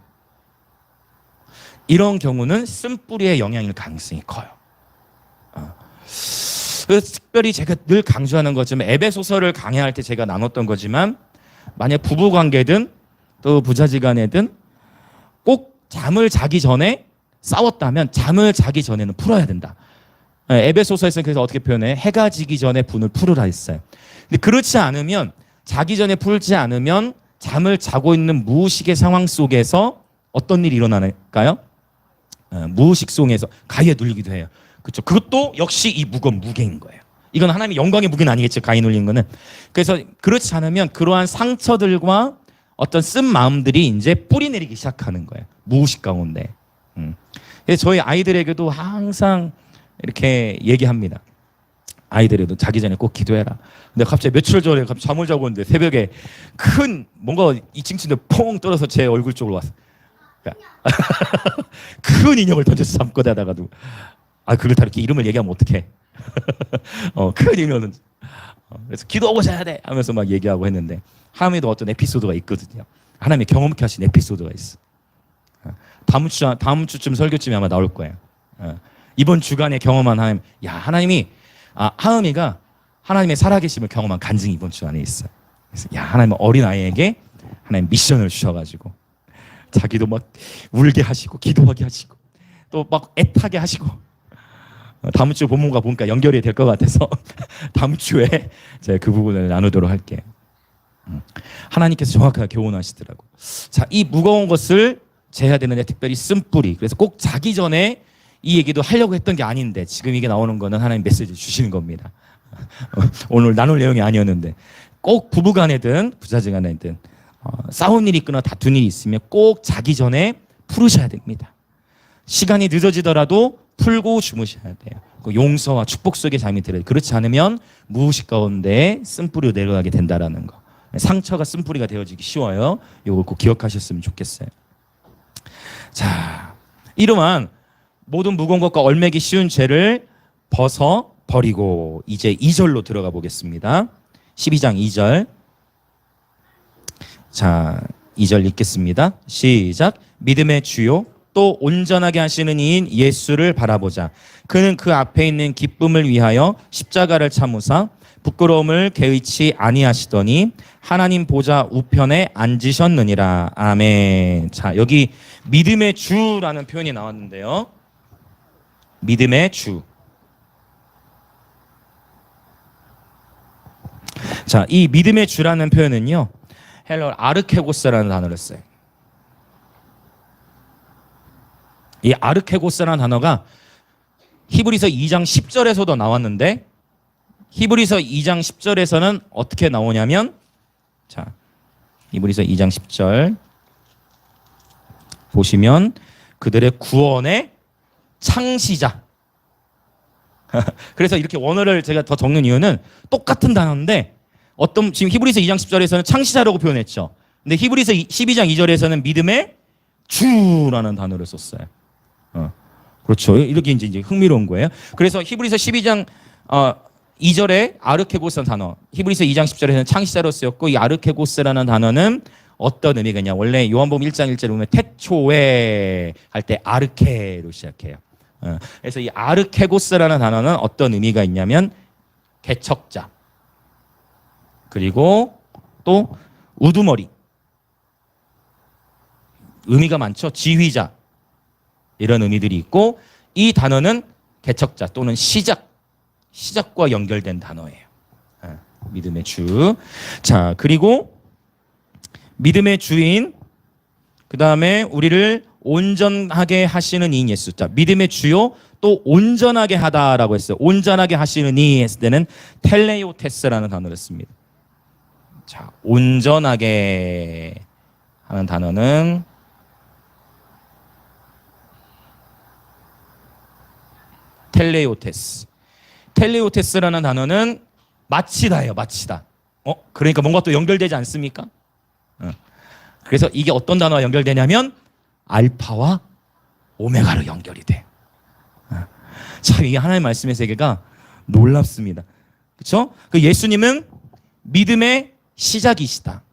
이런 경우는 쓴뿌리의 영향일 가능성이 커요. 그래서 특별히 제가 늘 강조하는 것처럼 에베소서를 강해할 때 제가 나눴던 거지만 만약 부부관계든 또 부자지간에든 꼭 잠을 자기 전에 싸웠다면 잠을 자기 전에는 풀어야 된다. 에베소서에서는 그래서 어떻게 표현해? 해가 지기 전에 분을 풀으라 했어요. 근데 그렇지 않으면, 자기 전에 풀지 않으면 잠을 자고 있는 무의식의 상황 속에서 어떤 일이 일어나는가요? 무의식 속에서 가위에 눌리기도 해요. 그렇죠. 그것도 역시 이 무거운 무게인 거예요. 이건 하나님의 영광의 무게는 아니겠죠. 가위 눌린 거는. 그래서 그렇지 않으면 그러한 상처들과 어떤 쓴 마음들이 이제 뿌리 내리기 시작하는 거예요. 무의식 가운데. 그래서 저희 아이들에게도 항상 이렇게 얘기합니다. 아이들에도 자기 전에 꼭 기도해라. 근데 갑자기 며칠 전에 갑자기 잠을 자고 있는데 새벽에 큰 뭔가 2층 침대 퐁 떨어서 제 얼굴 쪽으로 왔어. 큰 인형을 던져서 잠꼬 대다가도 그걸 다 이렇게 이름을 얘기하면 어떡해. 큰 인형은 그래서 기도하고 자야 돼 하면서 막 얘기하고 했는데 하나님도 어떤 에피소드가 있거든요. 하나님이 경험케 하신 에피소드가 있어. 다음 주쯤 설교쯤에 아마 나올 거예요. 이번 주간에 경험한 하나님, 하나님이 하은이가 하나님의 살아계심을 경험한 간증이 이번 주 안에 있어요. 그래서 하나님은 어린아이에게 하나님 미션을 주셔가지고 자기도 막 울게 하시고 기도하게 하시고 또 막 애타게 하시고, 다음 주 본문과 보니까 연결이 될 것 같아서 다음 주에 제가 그 부분을 나누도록 할게요. 하나님께서 정확하게 교훈하시더라고. 자, 이 무거운 것을 제해야 되는데 특별히 쓴뿌리. 그래서 꼭 자기 전에 이 얘기도 하려고 했던 게 아닌데 지금 이게 나오는 거는 하나님 메시지 주시는 겁니다. 오늘 나눌 내용이 아니었는데 꼭 부부간에든 부자지간에든 싸운 일이 있거나 다툰 일이 있으면 꼭 자기 전에 풀으셔야 됩니다. 시간이 늦어지더라도 풀고 주무셔야 돼요. 그 용서와 축복 속에 잠이 들어요. 그렇지 않으면 무의식 가운데 쓴뿌리로 내려가게 된다라는 거. 상처가 쓴뿌리가 되어지기 쉬워요. 이걸 꼭 기억하셨으면 좋겠어요. 자, 이러한 모든 무거운 것과 얼매기 쉬운 죄를 벗어 버리고 이제 2절로 들어가 보겠습니다. 12장 2절. 자, 2절 읽겠습니다. 시작. 믿음의 주요 또 온전하게 하시는 이인 예수를 바라보자. 그는 그 앞에 있는 기쁨을 위하여 십자가를 참으사 부끄러움을 개의치 아니하시더니 하나님 보좌 우편에 앉으셨느니라. 아멘. 자, 여기 믿음의 주라는 표현이 나왔는데요. 믿음의 주. 자, 이 믿음의 주라는 표현은요, 헬러 아르케고스라는 단어를 써요. 이 아르케고스라는 단어가 히브리서 2장 10절에서도 나왔는데 히브리서 2장 10절에서는 어떻게 나오냐면, 자, 히브리서 2장 10절 보시면 그들의 구원의 창시자. 그래서 이렇게 원어를 제가 더 적는 이유는 똑같은 단어인데 지금 히브리서 2장 10절에서는 창시자라고 표현했죠. 근데 히브리서 12장 2절에서는 믿음의 주라는 단어를 썼어요. 그렇죠. 이렇게 이제 흥미로운 거예요. 그래서 히브리서 12장 2절에 아르케고스라는 단어, 히브리서 2장 10절에서는 창시자로 쓰였고, 이 아르케고스라는 단어는 어떤 의미가 있냐? 원래 요한복음 1장 1절에 보면 태초에 할 때 아르케로 시작해요. 그래서 이 아르케고스라는 단어는 어떤 의미가 있냐면 개척자, 그리고 또 우두머리, 의미가 많죠. 지휘자, 이런 의미들이 있고, 이 단어는 개척자 또는 시작과 연결된 단어예요. 믿음의 주. 자, 그리고 믿음의 주인, 그 다음에 우리를 온전하게 하시는 이인 예수. 자, 믿음의 주요 또 온전하게 하다라고 했어요. 온전하게 하시는 이 했을 때는 텔레오테스라는 단어를 씁니다. 자, 온전하게 하는 단어는 텔레오테스. 텔레오테스라는 단어는 마치다예요. 마치다. 그러니까 뭔가 또 연결되지 않습니까? 그래서 이게 어떤 단어와 연결되냐면 알파와 오메가로 연결이 돼. 참, 이게 하나님의 말씀의 세계가 놀랍습니다. 그렇죠? 그 예수님은 믿음의 시작이시다.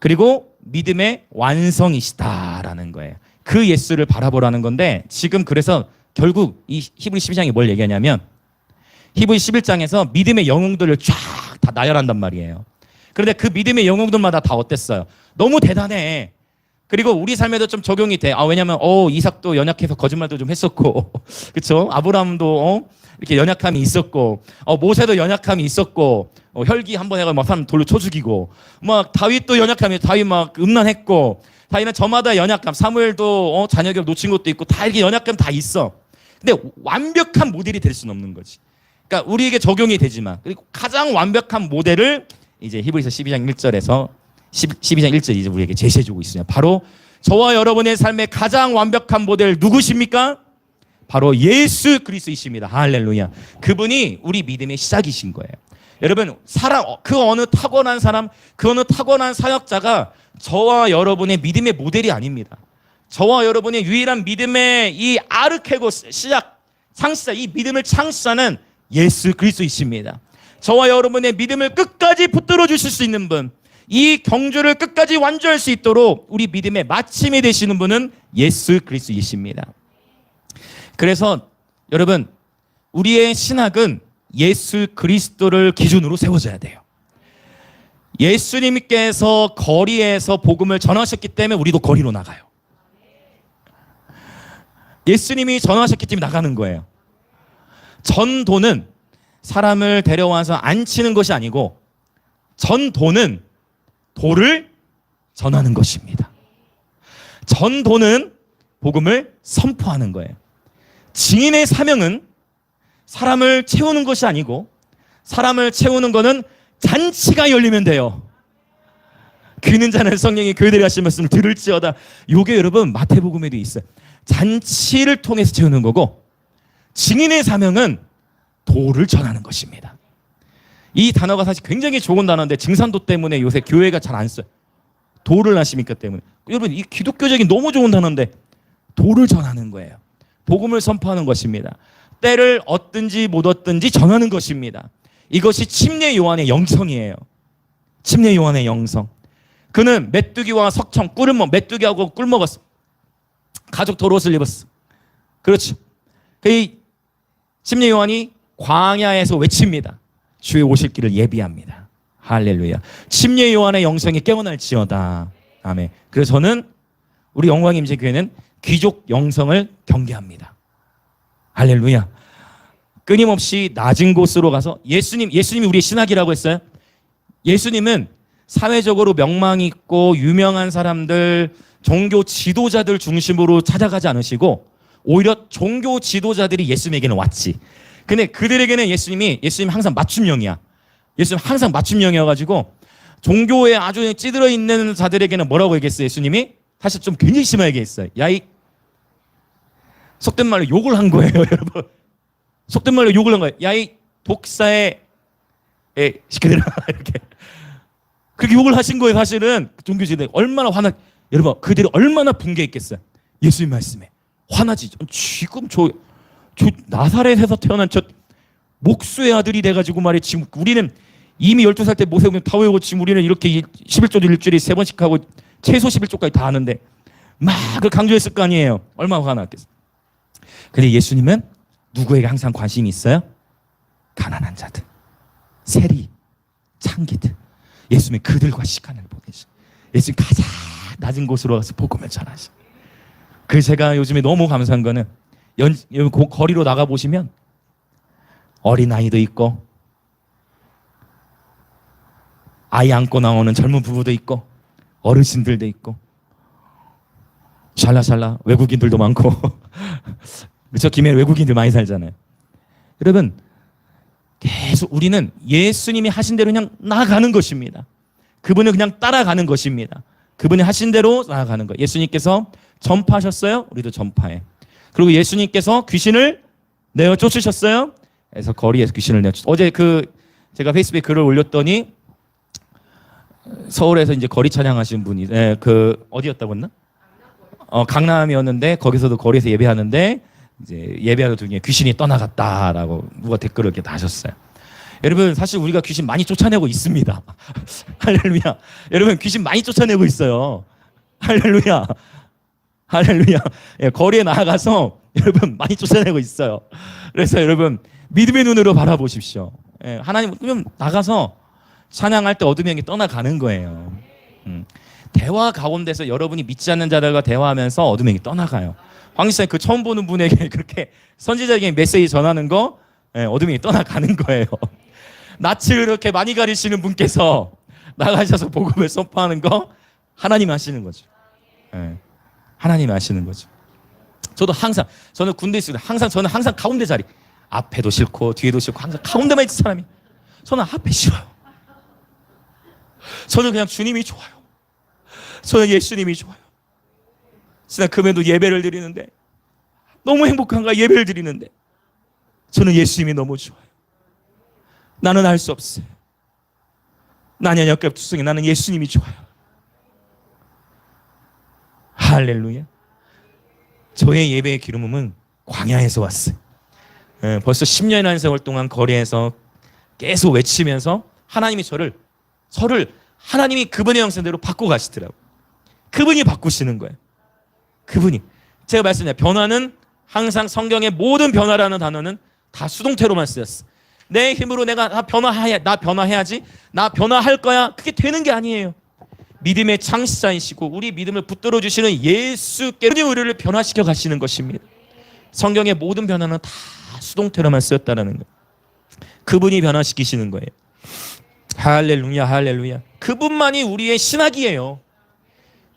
그리고 믿음의 완성이시다라는 거예요. 그 예수를 바라보라는 건데, 지금 그래서 결국 이 히브리 12장이 뭘 얘기하냐면, 히브리 11장에서 믿음의 영웅들을 쫙 다 나열한단 말이에요. 그런데 그 믿음의 영웅들마다 다 어땠어요? 너무 대단해. 그리고 우리 삶에도 좀 적용이 돼. 왜냐면 이삭도 연약해서 거짓말도 좀 했었고, 그렇죠? 아브라함도 이렇게 연약함이 있었고, 모세도 연약함이 있었고, 혈기 한번 해가 막 사람 돌로 쳐 죽이고, 막 다윗도 연약함이, 다윗 막 음란했고, 다윗은 저마다 연약함, 사무엘도 자녀교육 놓친 것도 있고, 다 이렇게 연약감 다 있어. 근데 완벽한 모델이 될 수는 없는 거지. 그러니까 우리에게 적용이 되지만, 그리고 가장 완벽한 모델을 이제 히브리서 12장 1절에서 12장 1절 이제 우리에게 제시해주고 있습니다. 바로 저와 여러분의 삶의 가장 완벽한 모델 누구십니까? 바로 예수 그리스도이십니다. 할렐루야. 그분이 우리 믿음의 시작이신 거예요. 여러분, 그 어느 타고난 사람, 그 어느 타고난 사역자가 저와 여러분의 믿음의 모델이 아닙니다. 저와 여러분의 유일한 믿음의 이 아르케고스 창시자, 이 믿음을 창시자는 예수 그리스도이십니다. 저와 여러분의 믿음을 끝까지 붙들어 주실 수 있는 분, 이 경주를 끝까지 완주할 수 있도록 우리 믿음의 마침이 되시는 분은 예수 그리스도이십니다. 그래서 여러분, 우리의 신학은 예수 그리스도를 기준으로 세워져야 돼요. 예수님께서 거리에서 복음을 전하셨기 때문에 우리도 거리로 나가요. 예수님이 전하셨기 때문에 나가는 거예요. 전도는 사람을 데려와서 앉히는 것이 아니고, 전도는 도를 전하는 것입니다. 전도는 복음을 선포하는 거예요. 증인의 사명은 사람을 채우는 것이 아니고, 사람을 채우는 것은 잔치가 열리면 돼요. 귀는 자는 성령이 교회들이 하신 말씀을 들을지어다. 요게 여러분 마태복음에도 있어요. 잔치를 통해서 채우는 거고, 증인의 사명은 도를 전하는 것입니다. 이 단어가 사실 굉장히 좋은 단어인데 증산도 때문에 요새 교회가 잘 안 써요. 도를 하십니까 때문에. 여러분, 이 기독교적인 너무 좋은 단어인데 도를 전하는 거예요. 복음을 선포하는 것입니다. 때를 얻든지 못 얻든지 전하는 것입니다. 이것이 침례 요한의 영성이에요. 침례 요한의 영성. 그는 메뚜기와 석청, 꿀을 메뚜기하고 꿀 먹었어. 가죽 털옷을 입었어. 그렇죠. 그 침례 요한이 광야에서 외칩니다. 주의 오실 길을 예비합니다. 할렐루야. 침례 요한의 영성이 깨어날지어다. 아멘. 그래서 저는 우리 영광임재교회는 귀족 영성을 경계합니다. 할렐루야. 끊임없이 낮은 곳으로 가서 예수님이 우리의 신학이라고 했어요. 예수님은 사회적으로 명망 있고 유명한 사람들, 종교 지도자들 중심으로 찾아가지 않으시고 오히려 종교 지도자들이 예수님에게는 왔지. 근데 그들에게는 예수님 항상 맞춤형이야. 예수님 항상 맞춤형이어가지고 종교에 아주 찌들어 있는 자들에게는 뭐라고 얘기했어요? 예수님이 사실 좀 굉장히 심하게 얘기했어요. 야이, 속된 말로 욕을 한 거예요, 여러분. 속된 말로 욕을 한 거예요. 야이 독사의 시켜드라 이렇게. 그렇게 욕을 하신 거예요. 사실은 종교지들 얼마나 여러분 그들이 얼마나 분개했겠어요. 예수님 말씀에 화나지. 지금 저 나사렛에서 태어난 저 목수의 아들이 돼가지고 말이야. 지금 우리는 이미 12살 때 모세오면 다 외우고 지금 우리는 이렇게 11조도 일주일에 3번씩 하고 최소 11조까지 다 하는데 막 그걸 강조했을 거 아니에요. 얼마나 화가 났겠어요. 근데 예수님은 누구에게 항상 관심이 있어요? 가난한 자들, 세리, 창기들. 예수님이 그들과 시간을 보내시. 예수님 가장 낮은 곳으로 가서 복음을 전하시. 그 제가 요즘에 너무 감사한 거는 거리로 나가 보시면 어린 아이도 있고 아이 안고 나오는 젊은 부부도 있고 어르신들도 있고 샬라샬라 외국인들도 많고 그렇죠? 김해 외국인들 많이 살잖아요. 여러분 계속 우리는 예수님이 하신 대로 그냥 나아가는 것입니다. 그분을 그냥 따라가는 것입니다. 그분이 하신 대로 나아가는 거예요. 예수님께서 전파하셨어요? 우리도 전파해. 그리고 예수님께서 귀신을 내어 쫓으셨어요? 그래서 거리에서 귀신을 내어 어제 제가 페이스북에 글을 올렸더니 서울에서 이제 거리 찬양하신 분이 어디였다고 했나? 강남이었는데 거기서도 거리에서 예배하는데 이제 예배하는 중에 귀신이 떠나갔다라고 누가 댓글을 이렇게 다셨어요. 여러분 사실 우리가 귀신 많이 쫓아내고 있습니다. 할렐루야. 여러분 귀신 많이 쫓아내고 있어요. 할렐루야. 할렐루야. 예, 거리에 나가서 여러분 많이 쫓아내고 있어요. 그래서 여러분 믿음의 눈으로 바라보십시오. 예, 하나님 그럼 나가서 찬양할 때 어둠의 영이 떠나가는 거예요. 대화 가운데서 여러분이 믿지 않는 자들과 대화하면서 어둠의 영이 떠나가요. 황지사님 그 처음 보는 분에게 그렇게 선지자에게 메시지 전하는 거 어둠이 떠나가는 거예요. 낯을 이렇게 많이 가리시는 분께서 나가셔서 복음을 선포하는 거 하나님 하시는 거죠. 하나님 아시는 거죠. 저는 군대에 있을 때 저는 항상 가운데 자리. 앞에도 싫고 뒤에도 싫고 항상 가운데만 있는 사람이. 저는 앞에 싫어요. 저는 그냥 주님이 좋아요. 저는 예수님이 좋아요. 지난 금요일도 예배를 드리는데 너무 행복한가 예배를 드리는데 저는 예수님이 너무 좋아요. 나는 알 수 없어요. 나는 역겹 투성이 나는 예수님이 좋아요. 할렐루야. 저의 예배의 기름음은 광야에서 왔어요. 벌써 10년이라는 세월 동안 거리에서 계속 외치면서 하나님이 저를 하나님이 그분의 형상대로 바꿔 가시더라고요. 그분이 바꾸시는 거예요. 그분이. 제가 말씀드려요. 변화는 항상 성경의 모든 변화라는 단어는 다 수동태로만 쓰였어. 내 힘으로 나 변화해야지. 나 변화할 거야. 그게 되는 게 아니에요. 믿음의 창시자이시고 우리 믿음을 붙들어 주시는 예수께서 우리를 변화시켜 가시는 것입니다. 성경의 모든 변화는 다 수동태로만 쓰였다는 거예요. 그분이 변화시키시는 거예요. 할렐루야, 할렐루야. 그분만이 우리의 신학이에요.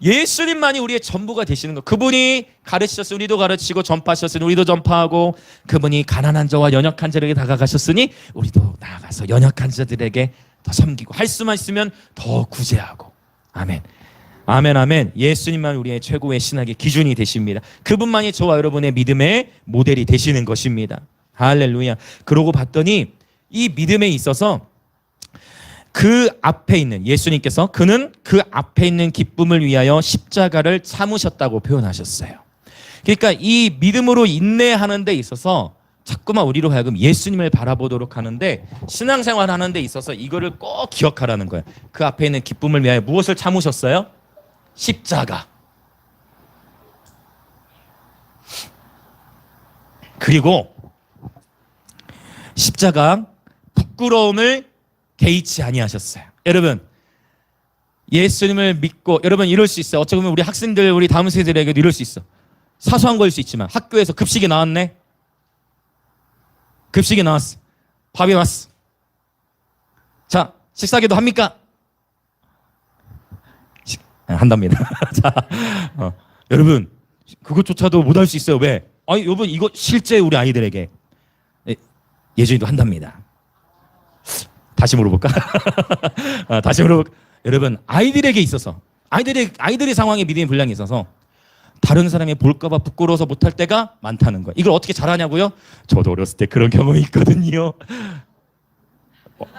예수님만이 우리의 전부가 되시는 거. 그분이 가르치셨으니 우리도 가르치고 전파하셨으니 우리도 전파하고 그분이 가난한 자와 연약한 자들에게 다가가셨으니 우리도 나아가서 연약한 자들에게 더 섬기고 할 수만 있으면 더 구제하고. 아멘. 아멘, 아멘. 예수님만 우리의 최고의 신학의 기준이 되십니다. 그분만이 저와 여러분의 믿음의 모델이 되시는 것입니다. 할렐루야. 그러고 봤더니 이 믿음에 있어서 그 앞에 있는 예수님께서 그는 그 앞에 있는 기쁨을 위하여 십자가를 참으셨다고 표현하셨어요. 그러니까 이 믿음으로 인내하는 데 있어서 자꾸만 우리로 하여금 예수님을 바라보도록 하는데, 신앙생활 하는 데 있어서 이거를 꼭 기억하라는 거예요. 그 앞에 있는 기쁨을 위하여 무엇을 참으셨어요? 십자가. 그리고 십자가 부끄러움을 개의치 아니하셨어요. 여러분, 예수님을 믿고, 여러분 이럴 수 있어요. 어찌 보면 우리 학생들, 우리 다음 세대들에게도 이럴 수 있어. 사소한 거일 수 있지만 학교에서 급식이 나왔네. 급식이 나왔어. 밥이 왔어. 자, 식사기도 합니까? 한답니다. 자, 여러분 그것조차도 못할 수 있어요. 왜? 아니 여러분, 이거 실제 우리 아이들에게 예준이도 한답니다. 다시 물어볼까? 다시 물어볼까? 여러분, 아이들에게 있어서 아이들의 상황에 믿음의 분량이 있어서 다른 사람이 볼까봐 부끄러워서 못할 때가 많다는 거예요. 이걸 어떻게 잘하냐고요? 저도 어렸을 때 그런 경험이 있거든요.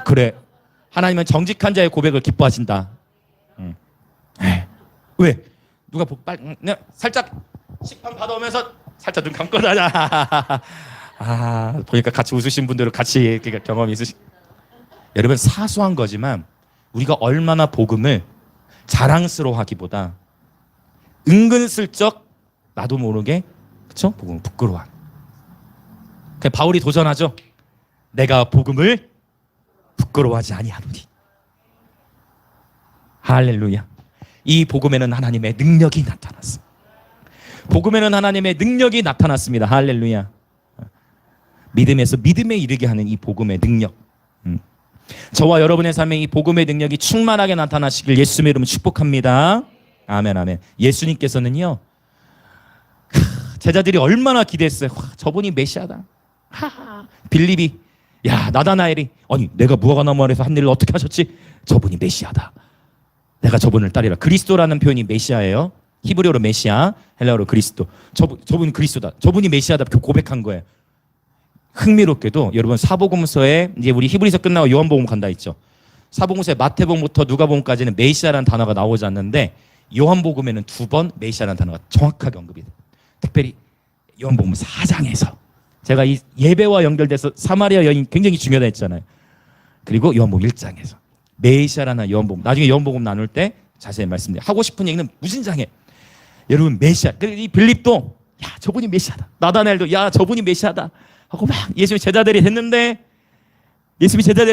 그래, 하나님은 정직한 자의 고백을 기뻐하신다. 왜? 누가 살짝 식판 받아오면서 살짝 눈 감고 다녀. 보니까 같이 웃으신 분들은 같이 경험이 있으시. 여러분, 사소한 거지만 우리가 얼마나 복음을 자랑스러워하기보다 은근슬쩍 나도 모르게, 그렇죠? 복음을 부끄러워하는. 바울이 도전하죠. 내가 복음을 부끄러워하지 아니하노니. 할렐루야. 이 복음에는 하나님의 능력이 나타났어. 복음에는 하나님의 능력이 나타났습니다. 할렐루야. 믿음에서 믿음에 이르게 하는 이 복음의 능력. 저와 여러분의 삶에 이 복음의 능력이 충만하게 나타나시길 예수님의 이름으로 축복합니다. 아멘, 아멘. 예수님께서는요, 제자들이 얼마나 기대했어요. 저분이 메시아다. 빌립이, 야, 나다나엘이, 아니 내가 무화과나무 아래서 한 일을 어떻게 하셨지? 저분이 메시아다. 내가 저분을 따르라. 그리스도라는 표현이 메시아예요. 히브리어로 메시아, 헬라어로 그리스도. 저분이 그리스도다. 저분이 메시아다. 고백한 거예요. 흥미롭게도 여러분, 사복음서에 이제 우리 히브리서 끝나고 요한복음 간다 했죠. 사복음서에 마태복음부터 누가복음까지는 메시아라는 단어가 나오지 않는데 요한복음에는 2번 메시아라는 단어가 정확하게 언급이 돼요. 특별히 요한복음 4장에서 제가 이 예배와 연결돼서 사마리아 여인 굉장히 중요하다 했잖아요. 그리고 요한복음 1장에서 메시아라는 요한복음, 나중에 요한복음 나눌 때 자세히 말씀드려요. 하고 싶은 얘기는 무진장해. 여러분, 메시아. 이 빌립도, 야, 저분이 메시아다. 나다나엘도, 야, 저분이 메시아다 하고 막 예수님이 제자들이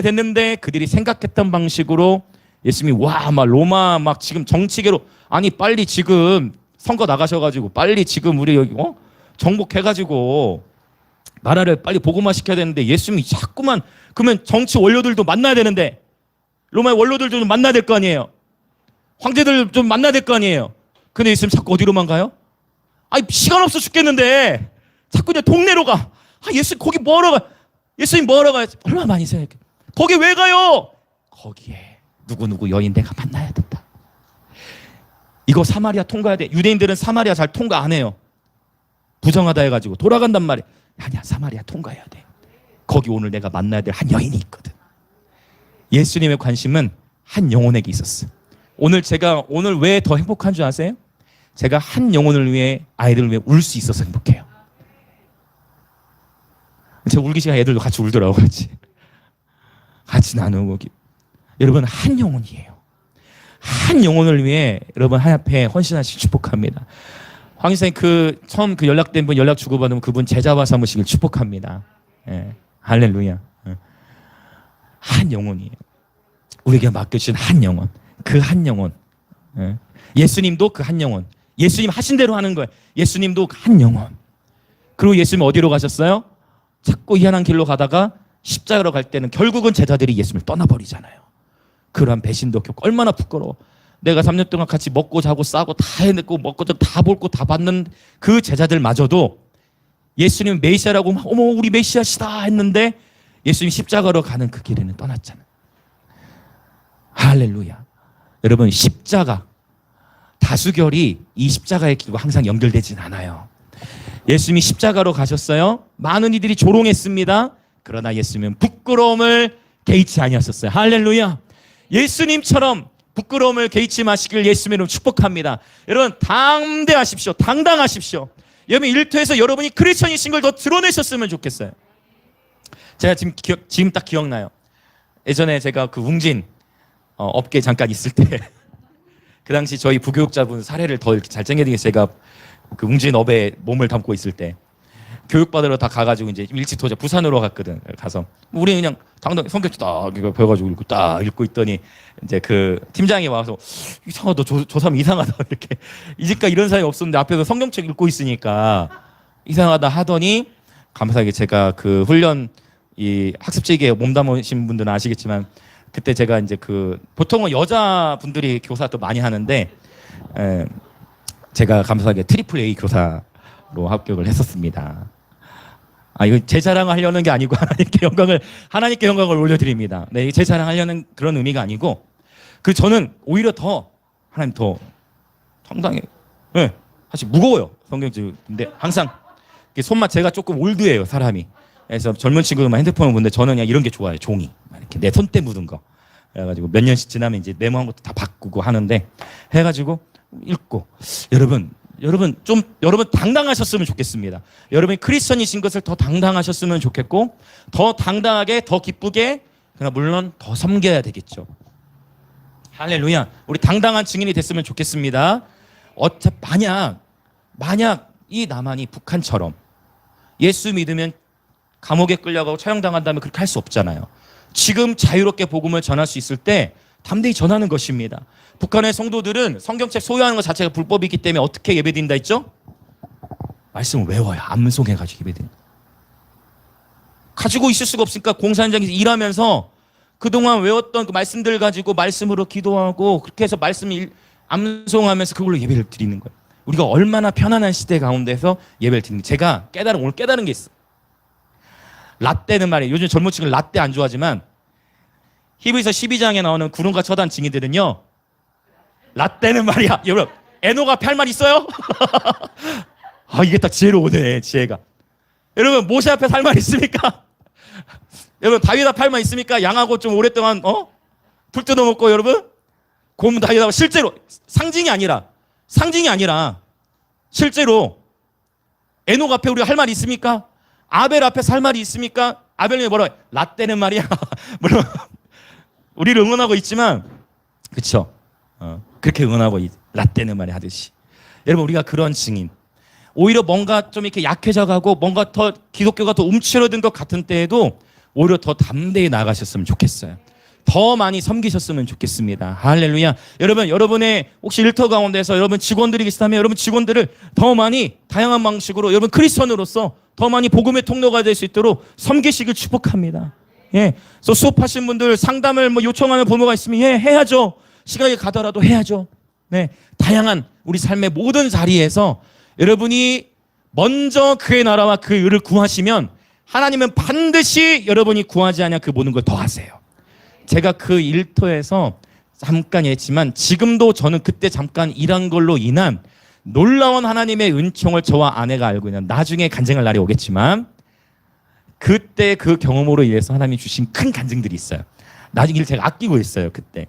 됐는데 그들이 생각했던 방식으로 예수님이 막 로마 막 지금 정치계로, 아니 빨리 지금 선거 나가셔가지고 빨리 지금 우리 여기 정복해가지고 나라를 빨리 복음화 시켜야 되는데, 예수님이 자꾸만, 그러면 정치 원료들도 만나야 되는데, 로마의 원로들도 좀 만나야 될 거 아니에요. 황제들 좀 만나야 될 거 아니에요. 근데 예수님 자꾸 어디로만 가요? 아니 시간 없어 죽겠는데 자꾸 이제 동네로 가. 예수님 거기 뭐하러 가? 예수님 뭐하러 가요? 얼마나 많이 생각해. 거기 왜 가요? 거기에 누구누구 여인 내가 만나야 된다. 이거 사마리아 통과해야 돼. 유대인들은 사마리아 잘 통과 안 해요. 부정하다 해가지고 돌아간단 말이야. 아니야, 사마리아 통과해야 돼. 거기 오늘 내가 만나야 될 한 여인이 있거든. 예수님의 관심은 한 영혼에게 있었어. 제가 오늘 왜 더 행복한 줄 아세요? 제가 한 영혼을 위해, 아이들을 위해 울 수 있어서 행복해요. 제가 울기 시간 애들도 같이 울더라고. 같이 나누고. 여러분, 한 영혼이에요. 한 영혼을 위해 여러분 한 앞에 헌신하시기 축복합니다. 황 선생님 처음 연락된 분 연락 주고받으면 그분 제자와 삼으시길 축복합니다. 예, 할렐루야. 한 영혼이에요. 우리에게 맡겨주신 한 영혼. 그 한 영혼. 예. 예수님도 그 한 영혼. 예수님 하신 대로 하는 거예요. 예수님도 그 한 영혼. 그리고 예수님 어디로 가셨어요? 자꾸 희한한 길로 가다가 십자가로 갈 때는 결국은 제자들이 예수님을 떠나버리잖아요. 그러한 배신도 겪고 얼마나 부끄러워. 내가 3년 동안 같이 먹고 자고 싸고 다 해냈고 먹고 다 볼고 다 받는 그 제자들마저도 예수님 메시아라고 어머 우리 메시아시다 했는데 예수님 십자가로 가는 그 길에는 떠났잖아요. 할렐루야. 여러분, 십자가 다수결이 이 십자가의 길과 항상 연결되진 않아요. 예수님이 십자가로 가셨어요. 많은 이들이 조롱했습니다. 그러나 예수님은 부끄러움을 개의치 아니하셨어요. 할렐루야. 예수님처럼 부끄러움을 개의치 마시길 예수님으로 축복합니다. 여러분 담대하십시오. 당당하십시오. 여러분 일터에서 여러분이 크리스천이신 걸 더 드러내셨으면 좋겠어요. 제가 지금 딱 기억나요. 예전에 제가 그 웅진 업계 잠깐 있을 때 그 당시 저희 부교육자분 사례를 더 이렇게 잘 챙겨드리기 위해서 제가 그 웅진 업에 몸을 담고 있을 때 교육받으러 다 가가지고 이제 일찍 도착 부산으로 갔거든. 가서 우리 그냥 당당 성격 딱 이거 배워가지고 읽고 있더니 이제 그 팀장이 와서 이상하다 저 사람 이상하다 이렇게 이제까지 이런 사람이 없었는데 앞에서 성경책 읽고 있으니까 이상하다 하더니 감사하게 제가 그 훈련 이 학습지기에 몸담으신 분들은 아시겠지만 그때 제가 이제 그 보통은 여자분들이 교사 또 많이 하는데 제가 감사하게 트리플 A 교사로 합격을 했었습니다. 이거 제 자랑하려는 게 아니고 하나님께 영광을 올려드립니다. 네, 제 자랑하려는 그런 의미가 아니고 그 저는 오히려 더 하나님 더 상당히 사실 무거워요 성경책. 근데 항상 손맛 제가 조금 올드해요 사람이. 그래서 젊은 친구들만 핸드폰을 보는데 저는 그냥 이런 게 좋아요. 종이 이렇게 내 손때 묻은 거. 그래가지고 몇 년씩 지나면 이제 메모한 것도 다 바꾸고 하는데 해가지고 읽고 여러분 당당하셨으면 좋겠습니다. 여러분이 크리스천이신 것을 더 당당하셨으면 좋겠고 더 당당하게 더 기쁘게 그러나 물론 더 섬겨야 되겠죠. 할렐루야. 우리 당당한 증인이 됐으면 좋겠습니다. 만약 이 남한이 북한처럼 예수 믿으면 감옥에 끌려가고 처형당한다면 그렇게 할 수 없잖아요. 지금 자유롭게 복음을 전할 수 있을 때 담대히 전하는 것입니다. 북한의 성도들은 성경책 소유하는 것 자체가 불법이기 때문에 어떻게 예배드린다 했죠? 말씀을 외워요. 암송해가지고 예배드린다. 가지고 있을 수가 없으니까 공사 현장에서 일하면서 그동안 외웠던 그 말씀들을 가지고 말씀으로 기도하고 그렇게 해서 말씀을 암송하면서 그걸로 예배를 드리는 거예요. 우리가 얼마나 편안한 시대 가운데서 예배를 드리는 제가 오늘 깨달은 게 있어. 라떼는 말이에요. 요즘 젊은 친구들 라떼 안 좋아하지만 히브리서 12장에 나오는 구름과 처단 증인들은요. 라떼는 말이야. 여러분 에녹 앞에 할 말 있어요? 이게 딱 지혜로 오네 지혜가. 여러분 모세 앞에 할 말 있습니까? 여러분 다윗 앞에 할 말 있습니까? 양하고 좀 오랫동안 풀 뜯어먹고 여러분 곰 다윗하고 실제로 상징이 아니라 실제로 에녹 앞에 우리가 할 말이 있습니까? 아벨 앞에서 할 말이 있습니까? 아벨이 뭐라고 해? 라떼는 말이야. 물론 우리를 응원하고 있지만 그렇죠. 그렇게 응원하고 라떼는 말이 하듯이 여러분 우리가 그런 증인 오히려 뭔가 좀 이렇게 약해져가고 뭔가 더 기독교가 더 움츠러든 것 같은 때에도 오히려 더 담대히 나가셨으면 좋겠어요. 더 많이 섬기셨으면 좋겠습니다. 할렐루야. 여러분의 혹시 일터 가운데서 여러분 직원들이 계시다면 여러분 직원들을 더 많이 다양한 방식으로 여러분 크리스천으로서 더 많이 복음의 통로가 될 수 있도록 섬기시길 축복합니다. 그래서 수업하신 분들 상담을 요청하는 부모가 있으면 해야죠. 시간이 가더라도 해야죠. 다양한 우리 삶의 모든 자리에서 여러분이 먼저 그의 나라와 그의 의를 구하시면 하나님은 반드시 여러분이 구하지 않냐 그 모든 걸 더 하세요. 제가 그 일터에서 잠깐 했지만 지금도 저는 그때 잠깐 일한 걸로 인한 놀라운 하나님의 은총을 저와 아내가 알고 있는 나중에 간증할 날이 오겠지만 그때 그 경험으로 인해서 하나님이 주신 큰 간증들이 있어요. 나중에 일 제가 아끼고 있어요. 그때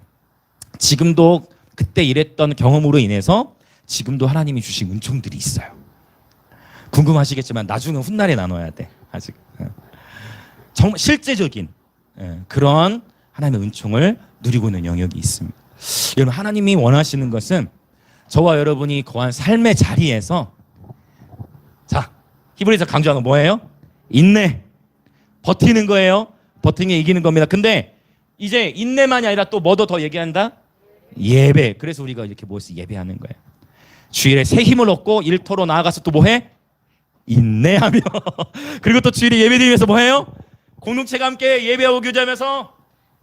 지금도 그때 일했던 경험으로 인해서 지금도 하나님이 주신 은총들이 있어요. 궁금하시겠지만 나중에 훗날에 나눠야 돼. 아직 정말 실제적인 그런 하나님의 은총을 누리고 있는 영역이 있습니다. 여러분 하나님이 원하시는 것은 저와 여러분이 거한 삶의 자리에서 히브리서 강조하는 건 뭐예요? 인내, 버티는 거예요. 버티는 게 이기는 겁니다. 근데 이제 인내만이 아니라 또 뭐도 더 얘기한다? 예배. 그래서 우리가 이렇게 모여서 예배하는 거예요. 주일에 새 힘을 얻고 일터로 나아가서 또 뭐해? 인내하며 그리고 또 주일에 예배드리면서 뭐해요? 공동체가 함께 예배하고 교제하면서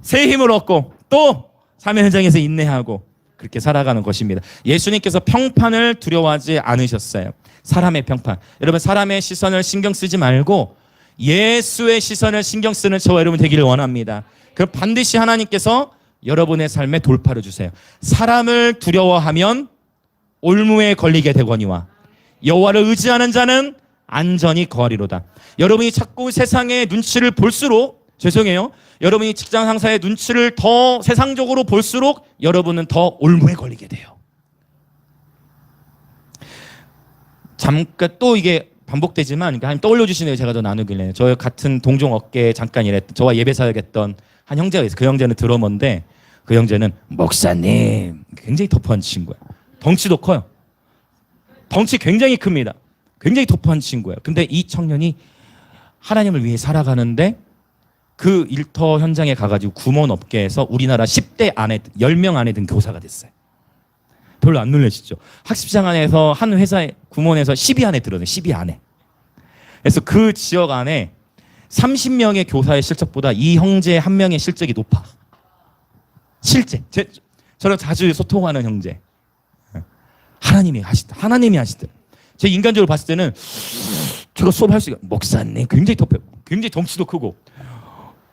새 힘을 얻고 또 삶의 현장에서 인내하고 그렇게 살아가는 것입니다. 예수님께서 평판을 두려워하지 않으셨어요. 사람의 평판. 여러분 사람의 시선을 신경 쓰지 말고 예수의 시선을 신경 쓰는 저와 여러분 되기를 원합니다. 그럼 반드시 하나님께서 여러분의 삶에 돌파를 주세요. 사람을 두려워하면 올무에 걸리게 되거니와 여호와를 의지하는 자는 안전히 거하리로다. 여러분이 자꾸 세상의 눈치를 볼수록, 죄송해요, 여러분이 직장 상사의 눈치를 더 세상적으로 볼수록 여러분은 더 올무에 걸리게 돼요. 잠깐 또 이게 반복되지만 하나님 떠올려 주시네요. 제가 더 나누길래 저 같은 동종 업계에 잠깐 일했던, 저와 예배 사역했던 한 형제가 있어요. 그 형제는 드러머인데 그 형제는 목사님, 굉장히 터프한 친구야. 덩치도 커요. 덩치 굉장히 큽니다. 굉장히 터프한 친구예요. 근데 이 청년이 하나님을 위해 살아가는데 그 일터 현장에 가가지고 구몬 업계에서 우리나라 10대 안에 10명 안에 든 교사가 됐어요. 별로 안 놀라시죠? 학습장 안에서 한 회사에 구몬에서 10위 안에 들어요. 10위 안에. 그래서 그 지역 안에 30명의 교사의 실적보다 이 형제 한 명의 실적이 높아. 실제. 저랑 자주 소통하는 형제. 하나님이 하시더라. 제 인간적으로 봤을 때는 제가 수업할 수 있어요. 목사님 굉장히 터프해요. 굉장히 덩치도 크고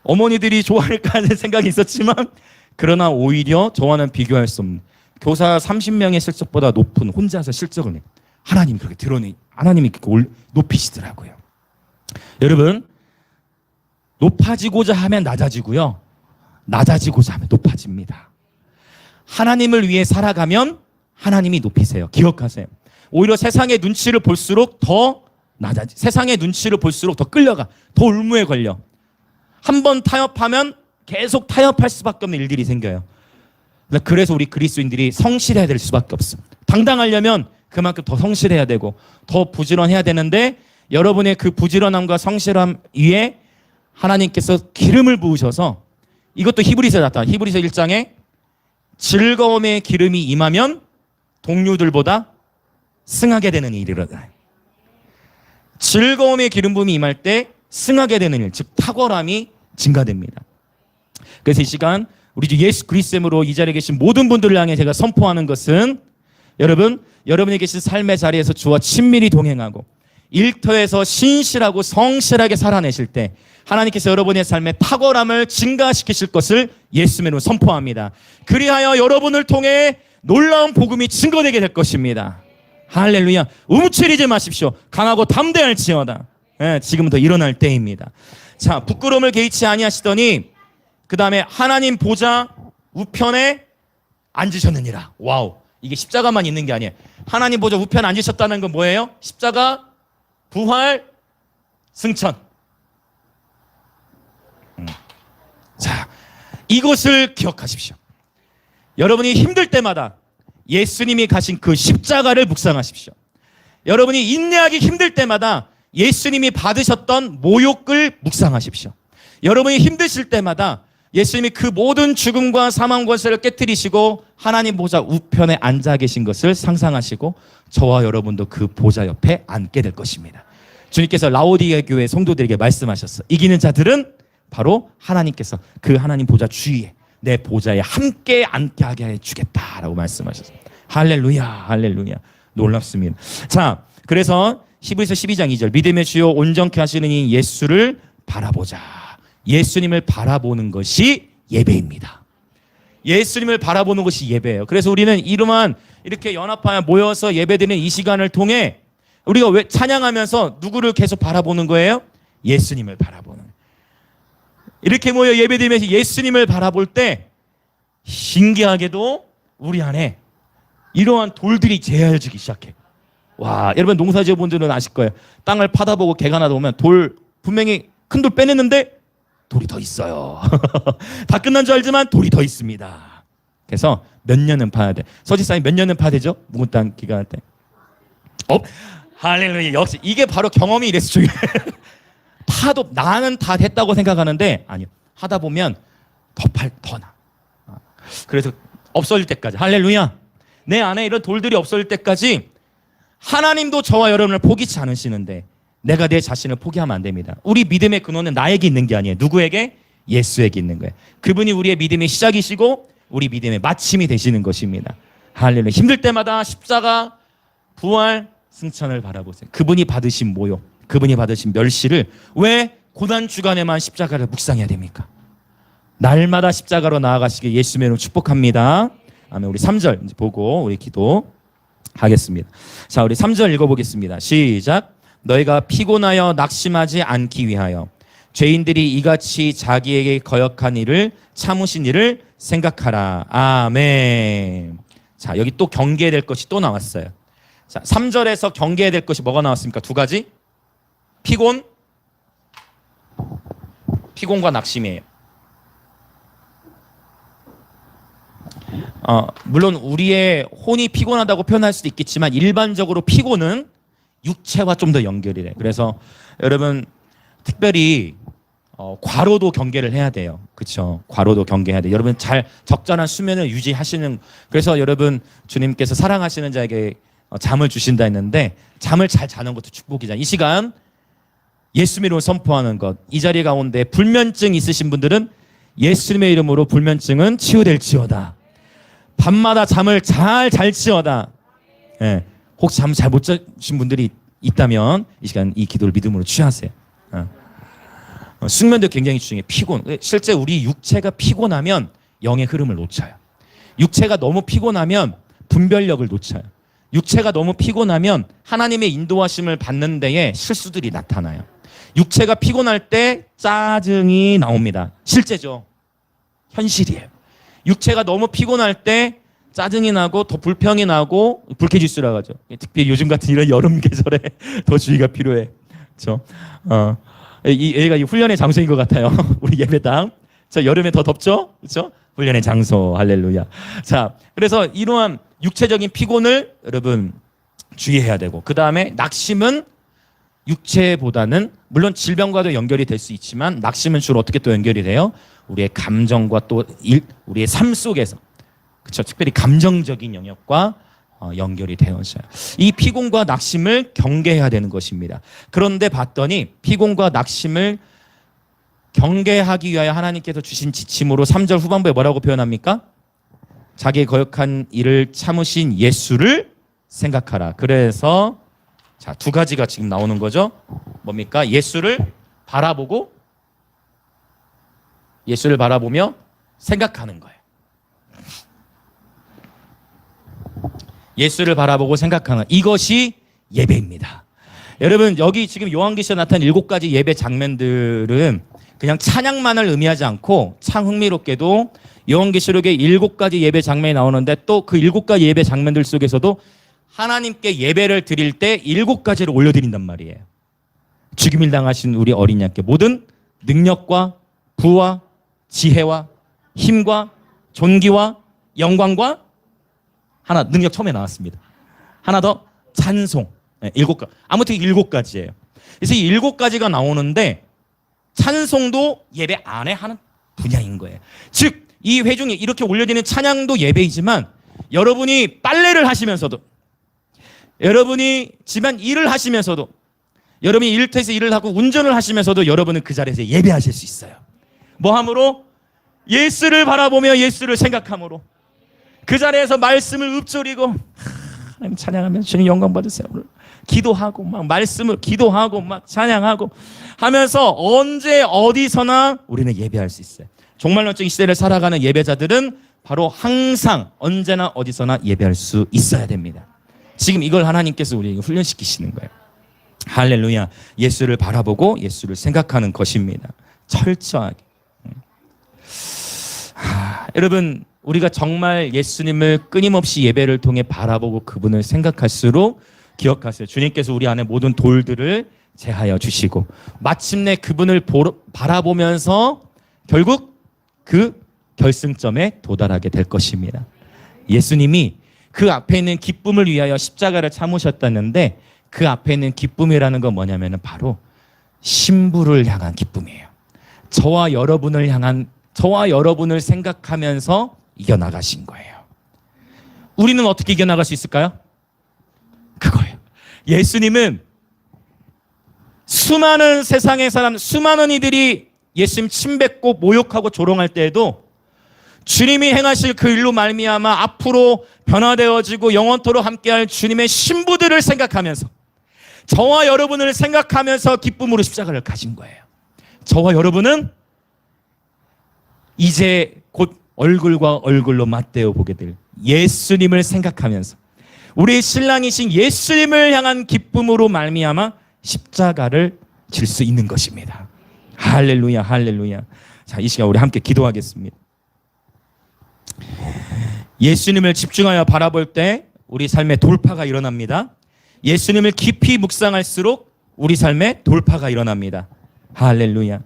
어머니들이 좋아할까 하는 생각이 있었지만 그러나 오히려 저와는 비교할 수 없는 교사 30명의 실적보다 높은 혼자서 실적을 내. 하나님이 그렇게 드러내. 하나님이 그렇게 높이시더라고요. 여러분, 높아지고자 하면 낮아지고요. 낮아지고자 하면 높아집니다. 하나님을 위해 살아가면 하나님이 높이세요. 기억하세요. 오히려 세상의 눈치를 볼수록 더 세상의 눈치를 볼수록 더 끌려가. 더 올무에 걸려. 한번 타협하면 계속 타협할 수밖에 없는 일들이 생겨요. 그래서 우리 그리스도인들이 성실해야 될 수밖에 없어. 당당하려면 그만큼 더 성실해야 되고 더 부지런해야 되는데 여러분의 그 부지런함과 성실함 위에 하나님께서 기름을 부으셔서 이것도 히브리서에 나타나. 히브리서 1장에 즐거움의 기름이 임하면 동료들보다 승하게 되는 일이 일어나요. 즐거움의 기름 부음이 임할 때 승하게 되는 일, 즉 탁월함이 증가됩니다. 그래서 이 시간 우리 주 예수 그리스도로 이 자리에 계신 모든 분들을 향해 제가 선포하는 것은 여러분, 여러분이 계신 삶의 자리에서 주와 친밀히 동행하고 일터에서 신실하고 성실하게 살아내실 때 하나님께서 여러분의 삶의 탁월함을 증가시키실 것을 예수님으로 선포합니다. 그리하여 여러분을 통해 놀라운 복음이 증거되게 될 것입니다. 할렐루야. 움츠리지 마십시오. 강하고 담대할지어다. 지금부터 일어날 때입니다. 자, 부끄러움을 개의치 아니하시더니 그 다음에 하나님 보좌 우편에 앉으셨느니라. 와우. 이게 십자가만 있는 게 아니에요. 하나님 보좌 우편에 앉으셨다는 건 뭐예요? 십자가, 부활, 승천. 자, 이것을 기억하십시오. 여러분이 힘들 때마다 예수님이 가신 그 십자가를 묵상하십시오. 여러분이 인내하기 힘들 때마다 예수님이 받으셨던 모욕을 묵상하십시오. 여러분이 힘드실 때마다 예수님이 그 모든 죽음과 사망 권세를 깨뜨리시고 하나님 보좌 우편에 앉아 계신 것을 상상하시고 저와 여러분도 그 보좌 옆에 앉게 될 것입니다. 주님께서 라오디게 교회 성도들에게 말씀하셨어. 이기는 자들은 바로 하나님께서 그 하나님 보좌 주위에 내 보좌에 함께 앉게 하게 해주겠다라고 말씀하셨어요. 할렐루야, 할렐루야. 놀랍습니다. 자, 그래서 히브리서 12장 2절 믿음의 주요 온전케 하시는 이 예수를 바라보자. 예수님을 바라보는 것이 예배입니다. 예수님을 바라보는 것이 예배예요. 그래서 우리는 이름한 이렇게 연합하여 모여서 예배드리는 이 시간을 통해 우리가 왜 찬양하면서 누구를 계속 바라보는 거예요? 예수님을 바라보는 거예요. 이렇게 모여 예배드리면서 예수님을 바라볼 때 신기하게도 우리 안에 이러한 돌들이 제하여지기 시작해. 와, 여러분 농사지어분들은 아실 거예요. 땅을 파다보고 개가 나다 보면 돌 분명히 큰 돌 빼냈는데 돌이 더 있어요. 다 끝난 줄 알지만 돌이 더 있습니다. 그래서 몇 년은 파야 돼. 서지사님 몇 년은 파야 되죠? 묵은 땅 기간할 때. 할렐루야. 역시 이게 바로 경험이 이래서 중요해. 파도 나는 다 됐다고 생각하는데 아니요. 하다 보면 더 나. 그래서 없어질 때까지. 할렐루야. 내 안에 이런 돌들이 없어질 때까지 하나님도 저와 여러분을 포기치 않으시는데 내가 내 자신을 포기하면 안 됩니다. 우리 믿음의 근원은 나에게 있는 게 아니에요. 누구에게? 예수에게 있는 거예요. 그분이 우리의 믿음의 시작이시고 우리 믿음의 마침이 되시는 것입니다. 할렐루야. 힘들 때마다 십자가, 부활, 승천을 바라보세요. 그분이 받으신 모욕, 그분이 받으신 멸시를 왜 고난주간에만 십자가를 묵상해야 됩니까? 날마다 십자가로 나아가시길 예수님으로 축복합니다. 아멘. 우리 3절 이제 보고 우리 기도 하겠습니다. 자, 우리 3절 읽어보겠습니다. 시작. 너희가 피곤하여 낙심하지 않기 위하여 죄인들이 이같이 자기에게 거역한 일을 참으신 일을 생각하라. 아멘. 자, 여기 또 경계해야 될 것이 또 나왔어요. 자, 3절에서 경계해야 될 것이 뭐가 나왔습니까? 두 가지. 피곤과 낙심이에요. 물론 우리의 혼이 피곤하다고 표현할 수도 있겠지만 일반적으로 피곤은 육체와 좀 더 연결이 돼요. 그래서 여러분 특별히 과로도 경계를 해야 돼요. 그렇죠? 과로도 경계해야 돼요. 여러분 잘 적절한 수면을 유지하시는, 그래서 여러분 주님께서 사랑하시는 자에게 잠을 주신다 했는데 잠을 잘 자는 것도 축복이잖아요. 이 시간 예수님의 이름을 선포하는 것, 이 자리 가운데 불면증 있으신 분들은 예수님의 이름으로 불면증은 치유될지어다. 밤마다 잠을 잘 잘지어다. 예. 혹시 잠 잘 못 자신 분들이 있다면 이 시간 이 기도를 믿음으로 취하세요. 숙면도 굉장히 중요해요. 피곤. 실제 우리 육체가 피곤하면 영의 흐름을 놓쳐요. 육체가 너무 피곤하면 분별력을 놓쳐요. 육체가 너무 피곤하면 하나님의 인도하심을 받는 데에 실수들이 나타나요. 육체가 피곤할 때 짜증이 나옵니다. 실제죠. 현실이에요. 육체가 너무 피곤할 때 짜증이 나고 더 불평이 나고 불쾌지수라고 하죠. 특히 요즘 같은 이런 여름 계절에 더 주의가 필요해. 그렇죠? 얘가 이 훈련의 장소인 것 같아요. 우리 예배당. 저 여름에 더 덥죠? 그렇죠? 훈련의 장소. 할렐루야. 자, 그래서 이러한 육체적인 피곤을 여러분 주의해야 되고, 그 다음에 낙심은 육체보다는 물론 질병과도 연결이 될 수 있지만 낙심은 주로 어떻게 또 연결이 돼요? 우리의 감정과 또 우리의 삶 속에서, 그렇죠? 특별히 감정적인 영역과 연결이 되어져요. 이 피곤과 낙심을 경계해야 되는 것입니다. 그런데 봤더니 피곤과 낙심을 경계하기 위하여 하나님께서 주신 지침으로 3절 후반부에 뭐라고 표현합니까? 자기의 거역한 일을 참으신 예수를 생각하라. 그래서 자, 두 가지가 지금 나오는 거죠. 뭡니까? 예수를 바라보며 생각하는 거예요. 예수를 바라보고 생각하는, 이것이 예배입니다. 여러분 여기 지금 요한계시에 나타난 7가지 예배 장면들은 그냥 찬양만을 의미하지 않고 참 흥미롭게도 요한계시록에 7가지 예배 장면이 나오는데 또 그 7가지 예배 장면들 속에서도 하나님께 예배를 드릴 때 7가지를 올려드린단 말이에요. 죽임을 당하신 우리 어린 양께 모든 능력과 부와 지혜와 힘과 존귀와 영광과 하나, 능력 처음에 나왔습니다. 하나 더, 찬송. 네, 7가지. 아무튼 7가지예요. 그래서 이 7가지가 나오는데 찬송도 예배 안에 하는 분야인 거예요. 즉, 이 회중에 이렇게 올려지는 찬양도 예배이지만 여러분이 빨래를 하시면서도, 여러분이 집안 일을 하시면서도, 여러분이 일터에서 일을 하고 운전을 하시면서도 여러분은 그 자리에서 예배하실 수 있어요. 뭐 함으로? 예수를 바라보며 예수를 생각함으로. 그 자리에서 말씀을 읊조리고 하나님 찬양하면 주님 영광 받으세요. 기도하고 막 말씀을 기도하고 막 찬양하고 하면서 언제 어디서나 우리는 예배할 수 있어요. 종말론적인 시대를 살아가는 예배자들은 바로 항상 언제나 어디서나 예배할 수 있어야 됩니다. 지금 이걸 하나님께서 우리에게 훈련시키시는 거예요. 할렐루야. 예수를 바라보고 예수를 생각하는 것입니다. 철저하게. 여러분 우리가 정말 예수님을 끊임없이 예배를 통해 바라보고 그분을 생각할수록 기억하세요. 주님께서 우리 안에 모든 돌들을 제하여 주시고 마침내 그분을 바라보면서 결국 그 결승점에 도달하게 될 것입니다. 예수님이 그 앞에 있는 기쁨을 위하여 십자가를 참으셨다는데 그 앞에 있는 기쁨이라는 건 뭐냐면 바로 신부를 향한 기쁨이에요. 저와 여러분을 생각하면서 이겨나가신 거예요. 우리는 어떻게 이겨나갈 수 있을까요? 그거예요. 예수님은 수많은 세상의 사람, 수많은 이들이 예수님 침뱉고 모욕하고 조롱할 때에도 주님이 행하실 그 일로 말미암아 앞으로 변화되어지고 영원토록 함께할 주님의 신부들을 생각하면서 저와 여러분을 생각하면서 기쁨으로 십자가를 가진 거예요. 저와 여러분은 이제 곧 얼굴과 얼굴로 맞대어 보게 될 예수님을 생각하면서 우리 신랑이신 예수님을 향한 기쁨으로 말미암아 십자가를 질 수 있는 것입니다. 할렐루야, 할렐루야. 자, 이 시간 우리 함께 기도하겠습니다. 예수님을 집중하여 바라볼 때 우리 삶에 돌파가 일어납니다. 예수님을 깊이 묵상할수록 우리 삶에 돌파가 일어납니다. 할렐루야.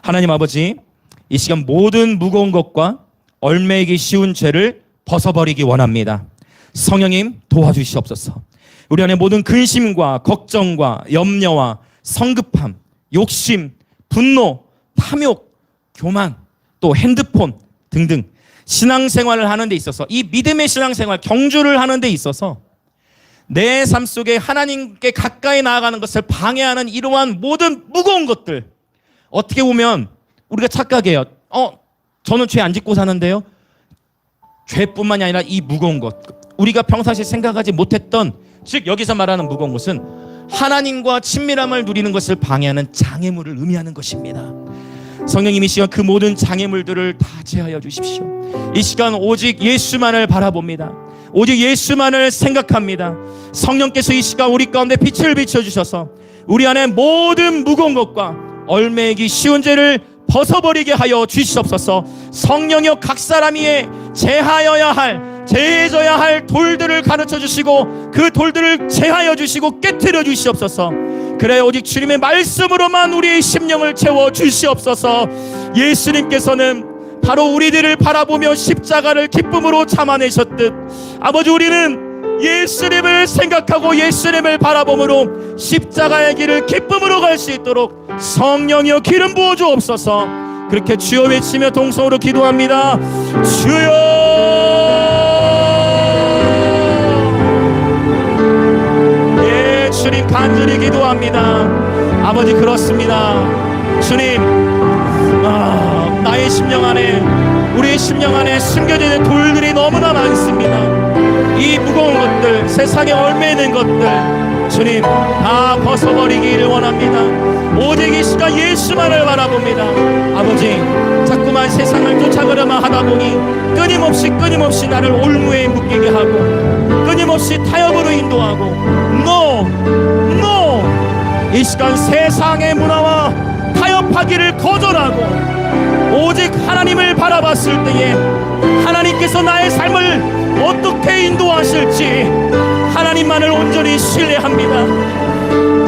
하나님 아버지, 이 시간 모든 무거운 것과 얽매이기 쉬운 죄를 벗어버리기 원합니다. 성령님 도와주시옵소서. 우리 안에 모든 근심과 걱정과 염려와 성급함, 욕심, 분노, 탐욕, 교만, 또 핸드폰 등등 신앙생활을 하는 데 있어서, 이 믿음의 신앙생활, 경주를 하는 데 있어서 내 삶 속에 하나님께 가까이 나아가는 것을 방해하는 이러한 모든 무거운 것들, 어떻게 보면 우리가 착각해요. 저는 죄 안 짓고 사는데요. 죄뿐만이 아니라 이 무거운 것, 우리가 평상시에 생각하지 못했던, 즉 여기서 말하는 무거운 것은 하나님과 친밀함을 누리는 것을 방해하는 장애물을 의미하는 것입니다. 성령님, 이 시간 그 모든 장애물들을 다 제하여 주십시오. 이 시간 오직 예수만을 바라봅니다. 오직 예수만을 생각합니다. 성령께서 이 시간 우리 가운데 빛을 비춰주셔서 우리 안에 모든 무거운 것과 얽매이기 쉬운 죄를 벗어버리게 하여 주시옵소서. 성령여, 각 사람이 제하여야 할, 제해져야 할 돌들을 가르쳐 주시고 그 돌들을 제하여 주시고 깨트려 주시옵소서. 그래, 오직 주님의 말씀으로만 우리의 심령을 채워 주시옵소서. 예수님께서는 바로 우리들을 바라보며 십자가를 기쁨으로 참아내셨듯, 아버지, 우리는 예수님을 생각하고 예수님을 바라봄으로 십자가의 길을 기쁨으로 갈 수 있도록 성령이여 기름 부어 주옵소서. 그렇게 주여 외치며 동성으로 기도합니다. 주여! 예, 주님 간절히 기도합니다. 아버지, 그렇습니다. 주님, 나의 심령 안에, 우리의 심령 안에 숨겨져 있는 돌들이 너무나 많습니다. 이 무거운 것들, 세상에 얽매이는 것들, 주님 다 벗어버리기를 원합니다. 오직 이 시간 예수만을 바라봅니다. 아버지, 자꾸만 세상을 쫓아가려만 하다 보니 끊임없이 나를 올무에 묶이게 하고 끊임없이 타협으로 인도하고, No! 이 시간 세상의 문화와 타협하기를 거절하고 오직 하나님을 바라봤을 때에 하나님께서 나의 삶을 어떻게 인도하실지 하나님만을 온전히 신뢰합니다.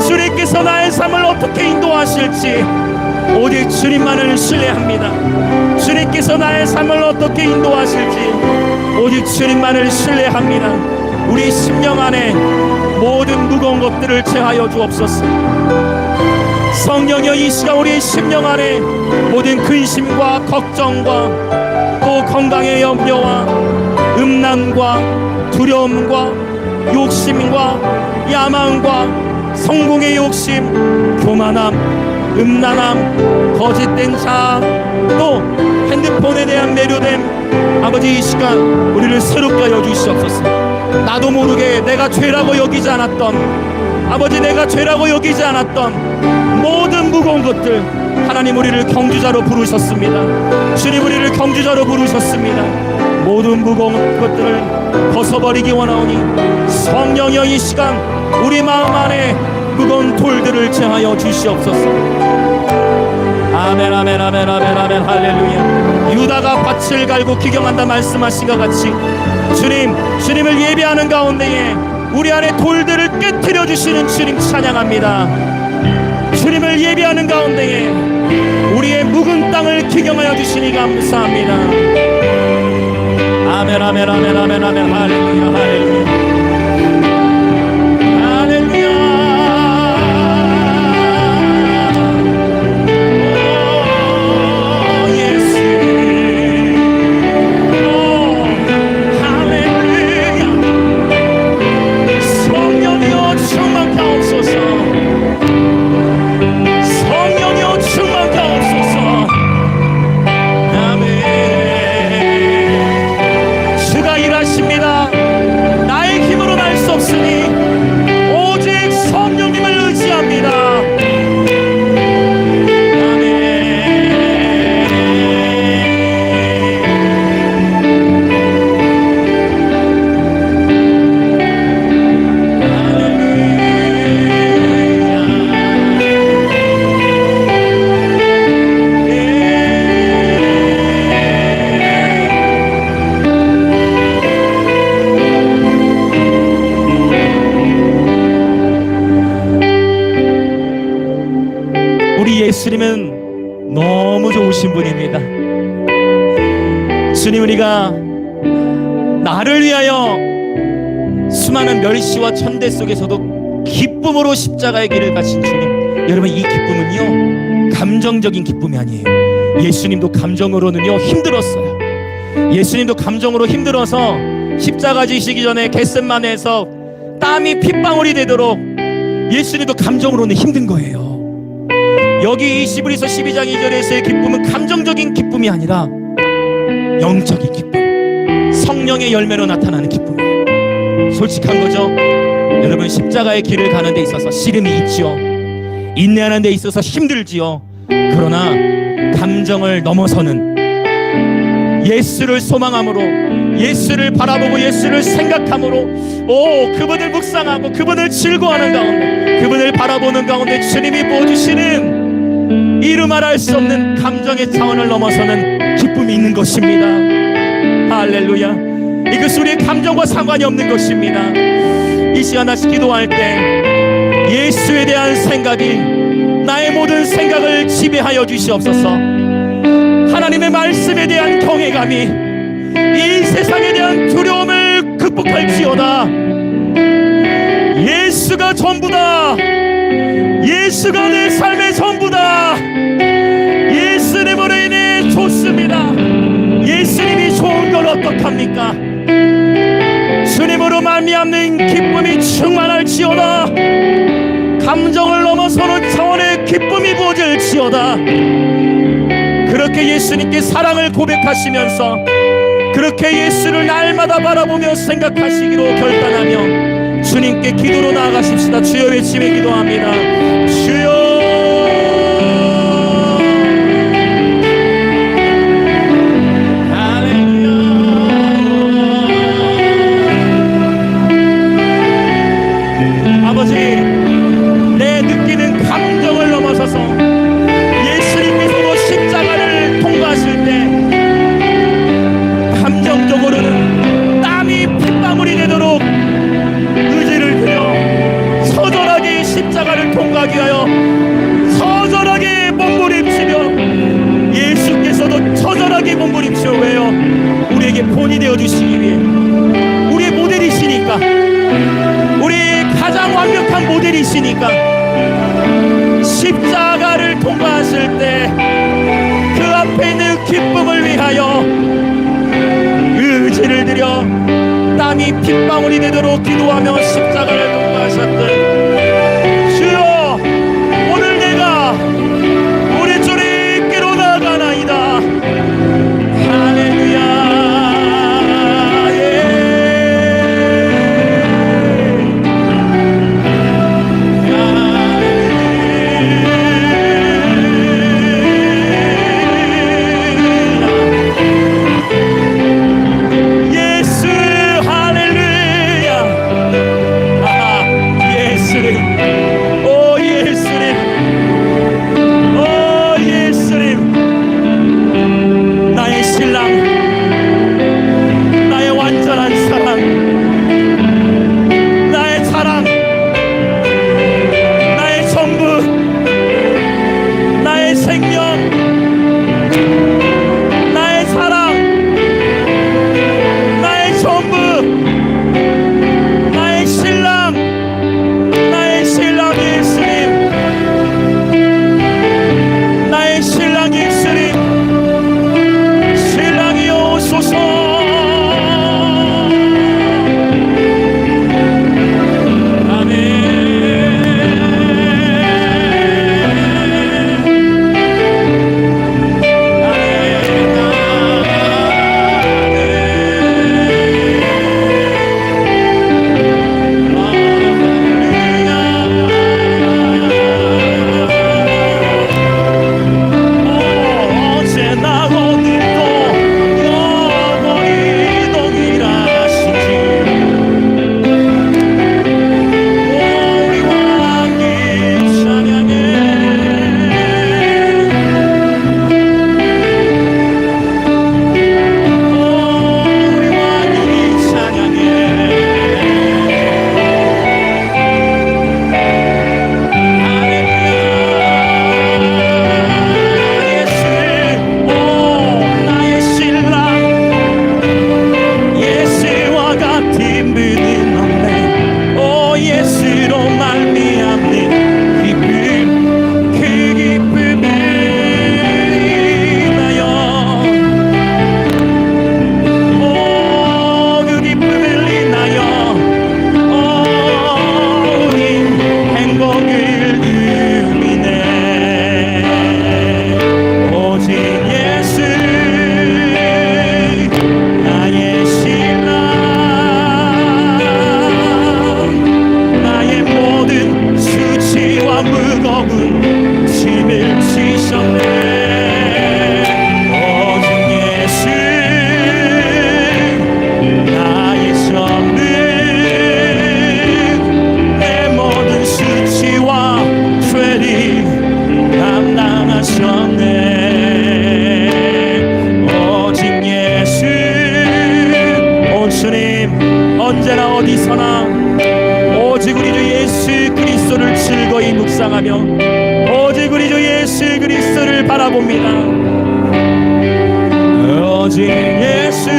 주님께서 나의 삶을 어떻게 인도하실지 오직 주님만을 신뢰합니다. 주님께서 나의 삶을 어떻게 인도하실지 오직 주님만을 신뢰합니다. 우리 심령 안에 모든 무거운 것들을 제하여 주옵소서. 성령여, 이 시간 우리 심령 안에 모든 근심과 걱정과 또 건강의 염려와 음란과 두려움과 욕심과 야망과 성공의 욕심, 교만함, 음란함, 거짓된 자아, 또 핸드폰에 대한 매료됨, 아버지, 이 시간 우리를 새롭게 하여 주시옵소서. 나도 모르게 내가 죄라고 여기지 않았던, 아버지, 내가 죄라고 여기지 않았던 모든 무거운 것들, 하나님 우리를 경주자로 부르셨습니다. 주님 우리를 경주자로 부르셨습니다. 모든 무거운 것들을 벗어버리기 원하오니 성령여, 이 시간 우리 마음 안에 무거운 돌들을 제하여 주시옵소서. 아멘, 아멘, 아멘, 아멘, 아멘, 할렐루야. 유다가 밭을 갈고 기경한다 말씀하신 것 같이 주님을 예배하는 가운데에 우리 안에 돌들을 깨트려 주시는 주님 찬양합니다. 주님을 예배하는 가운데에 우리의 묵은 땅을 기경하여 주시니 감사합니다. 아멘, 아멘, 아멘, 아멘, 아멘, 할렐루야, 할렐루야. 나의 주님은 너무 좋으신 분입니다. 주님, 우리가 나를 위하여 수많은 멸시와 천대 속에서도 기쁨으로 십자가의 길을 가신 주님, 여러분, 이 기쁨은요 감정적인 기쁨이 아니에요. 예수님도 감정으로는요 힘들었어요. 예수님도 감정으로 힘들어서 십자가 지시기 전에 겟셋마네에서 땀이 핏방울이 되도록 예수님도 감정으로는 힘든 거예요. 여기 이 히브리서 12장 2절에서의 기쁨은 감정적인 기쁨이 아니라 영적인 기쁨, 성령의 열매로 나타나는 기쁨이에요. 솔직한 거죠. 여러분, 십자가의 길을 가는 데 있어서 시름이 있지요. 인내하는 데 있어서 힘들지요. 그러나 감정을 넘어서는 예수를 소망함으로, 예수를 바라보고 예수를 생각함으로, 그분을 묵상하고 그분을 즐거워하는 가운데, 그분을 바라보는 가운데 주님이 부어주시는 이루 말할 수 없는 감정의 차원을 넘어서는 기쁨이 있는 것입니다. 할렐루야. 이것은 우리의 감정과 상관이 없는 것입니다. 이 시간 다시 기도할 때 예수에 대한 생각이 나의 모든 생각을 지배하여 주시옵소서. 하나님의 말씀에 대한 경외감이 이 세상에 대한 두려움을 극복할지어다. 예수가 전부다. 예수가 내 삶의 전부다. 예수님으로 인해 좋습니다. 예수님이 좋은 걸 어떡합니까? 주님으로 말미암는 기쁨이 충만할지어다. 감정을 넘어서는 차원의 기쁨이 부어질지어다. 그렇게 예수님께 사랑을 고백하시면서, 그렇게 예수를 날마다 바라보며 생각하시기로 결단하며 주님께 기도로 나아가십시다. 주여 외치며 기도합니다. 주여. 아버지, 내 느끼는 감정을 넘어서서 예수님께서도 십자가를 통과하실 때 감정적으로는 땀이 핏방울이 되도록 의지를 들여 처절하게 십자가를 통과하기 위하여 처절하게 몸부림치며, 예수께서도 처절하게 몸부림치며, 왜요? 우리에게 본이 되어주시기 위해, 우리의 모델이시니까, 우리의 가장 완벽한 모델이시니까 십자가를 통과하실 때 그 앞에 있는 기쁨을 위하여 의지를 들여 땀이 핏방울이 되도록 기도하며 십자가를 통과하셨던 주여, 오늘 내가 우리 주님께로 나아가나이다. 할렐루야. 오직 예수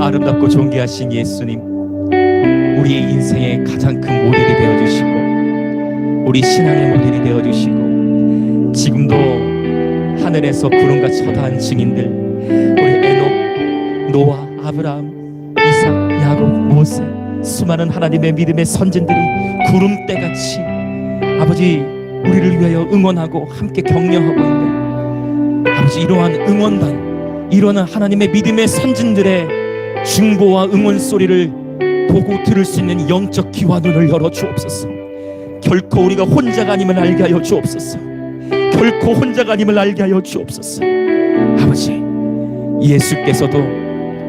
아름답고 존귀하신 예수님, 우리의 인생의 가장 큰 모델이 되어주시고 우리 신앙의 모델이 되어주시고 지금도 하늘에서 구름같이 허다한 증인들, 우리 에녹, 노아, 아브라함, 이삭, 야곱, 모세, 수많은 하나님의 믿음의 선진들이 구름대같이 아버지 우리를 위하여 응원하고 함께 격려하고 있는 아버지, 이러한 응원단, 이러한 하나님의 믿음의 선진들의 중보와 응원 소리를 보고 들을 수 있는 영적 귀와 눈을 열어 주옵소서. 결코 우리가 혼자가 아님을 알게 하여 주옵소서. 결코 혼자가 아님을 알게 하여 주옵소서. 아버지, 예수께서도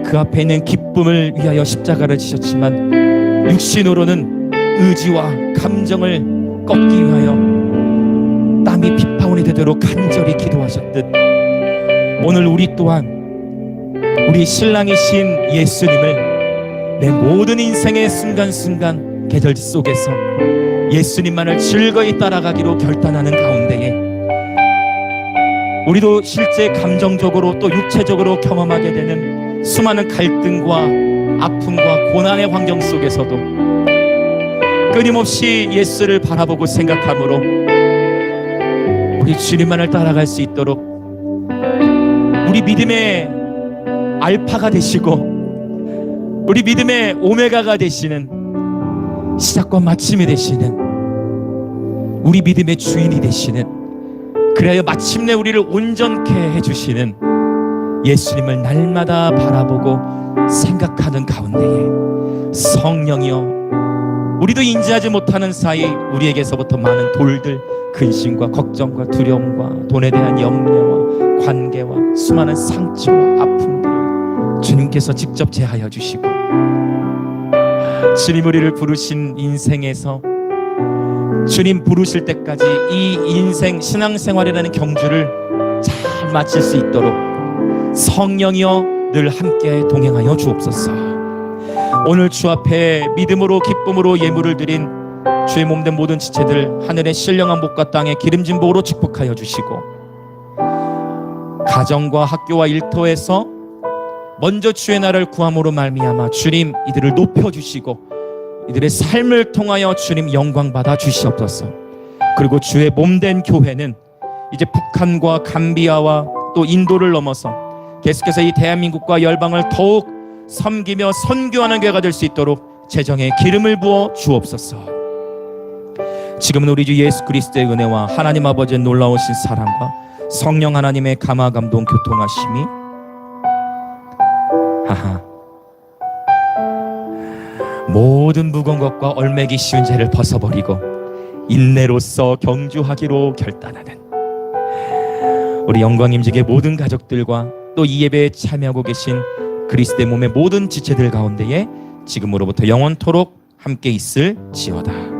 그 앞에 있는 기쁨을 위하여 십자가를 지셨지만 육신으로는 의지와 감정을 꺾기 위하여 땀이 핏방울이 되도록 간절히 기도하셨듯 오늘 우리 또한 우리 신랑이신 예수님을 내 모든 인생의 순간순간 계절지 속에서 예수님만을 즐거이 따라가기로 결단하는 가운데에 우리도 실제 감정적으로 또 육체적으로 경험하게 되는 수많은 갈등과 아픔과 고난의 환경 속에서도 끊임없이 예수를 바라보고 생각함으로 우리 주님만을 따라갈 수 있도록 우리 믿음의 알파가 되시고 우리 믿음의 오메가가 되시는, 시작과 마침이 되시는, 우리 믿음의 주인이 되시는, 그래야 마침내 우리를 온전케 해주시는 예수님을 날마다 바라보고 생각하는 가운데에 성령이여, 우리도 인지하지 못하는 사이 우리에게서부터 많은 돌들, 근심과 걱정과 두려움과 돈에 대한 염려와 관계와 수많은 상처와 아픔들을 주님께서 직접 제하여 주시고 주님 우리를 부르신 인생에서 주님 부르실 때까지 이 인생 신앙생활이라는 경주를 잘 마칠 수 있도록 성령이여 늘 함께 동행하여 주옵소서. 오늘 주 앞에 믿음으로 기쁨으로 예물을 드린 주의 몸된 모든 지체들 하늘의 신령한 복과 땅의 기름진 복으로 축복하여 주시고 가정과 학교와 일터에서 먼저 주의 나라를 구함으로 말미암아 주님 이들을 높여주시고 이들의 삶을 통하여 주님 영광 받아 주시옵소서. 그리고 주의 몸된 교회는 이제 북한과 감비아와 또 인도를 넘어서 계속해서 이 대한민국과 열방을 더욱 섬기며 선교하는 교회가 될 수 있도록 재정에 기름을 부어 주옵소서. 지금은 우리 주 예수 그리스도의 은혜와 하나님 아버지의 놀라우신 사랑과 성령 하나님의 감화 감동 교통하심이 모든 무거운 것과 얼매기 쉬운 죄를 벗어버리고 인내로서 경주하기로 결단하는 우리 영광임직의 모든 가족들과 또 이 예배에 참여하고 계신 그리스도의 몸의 모든 지체들 가운데에 지금으로부터 영원토록 함께 있을지어다.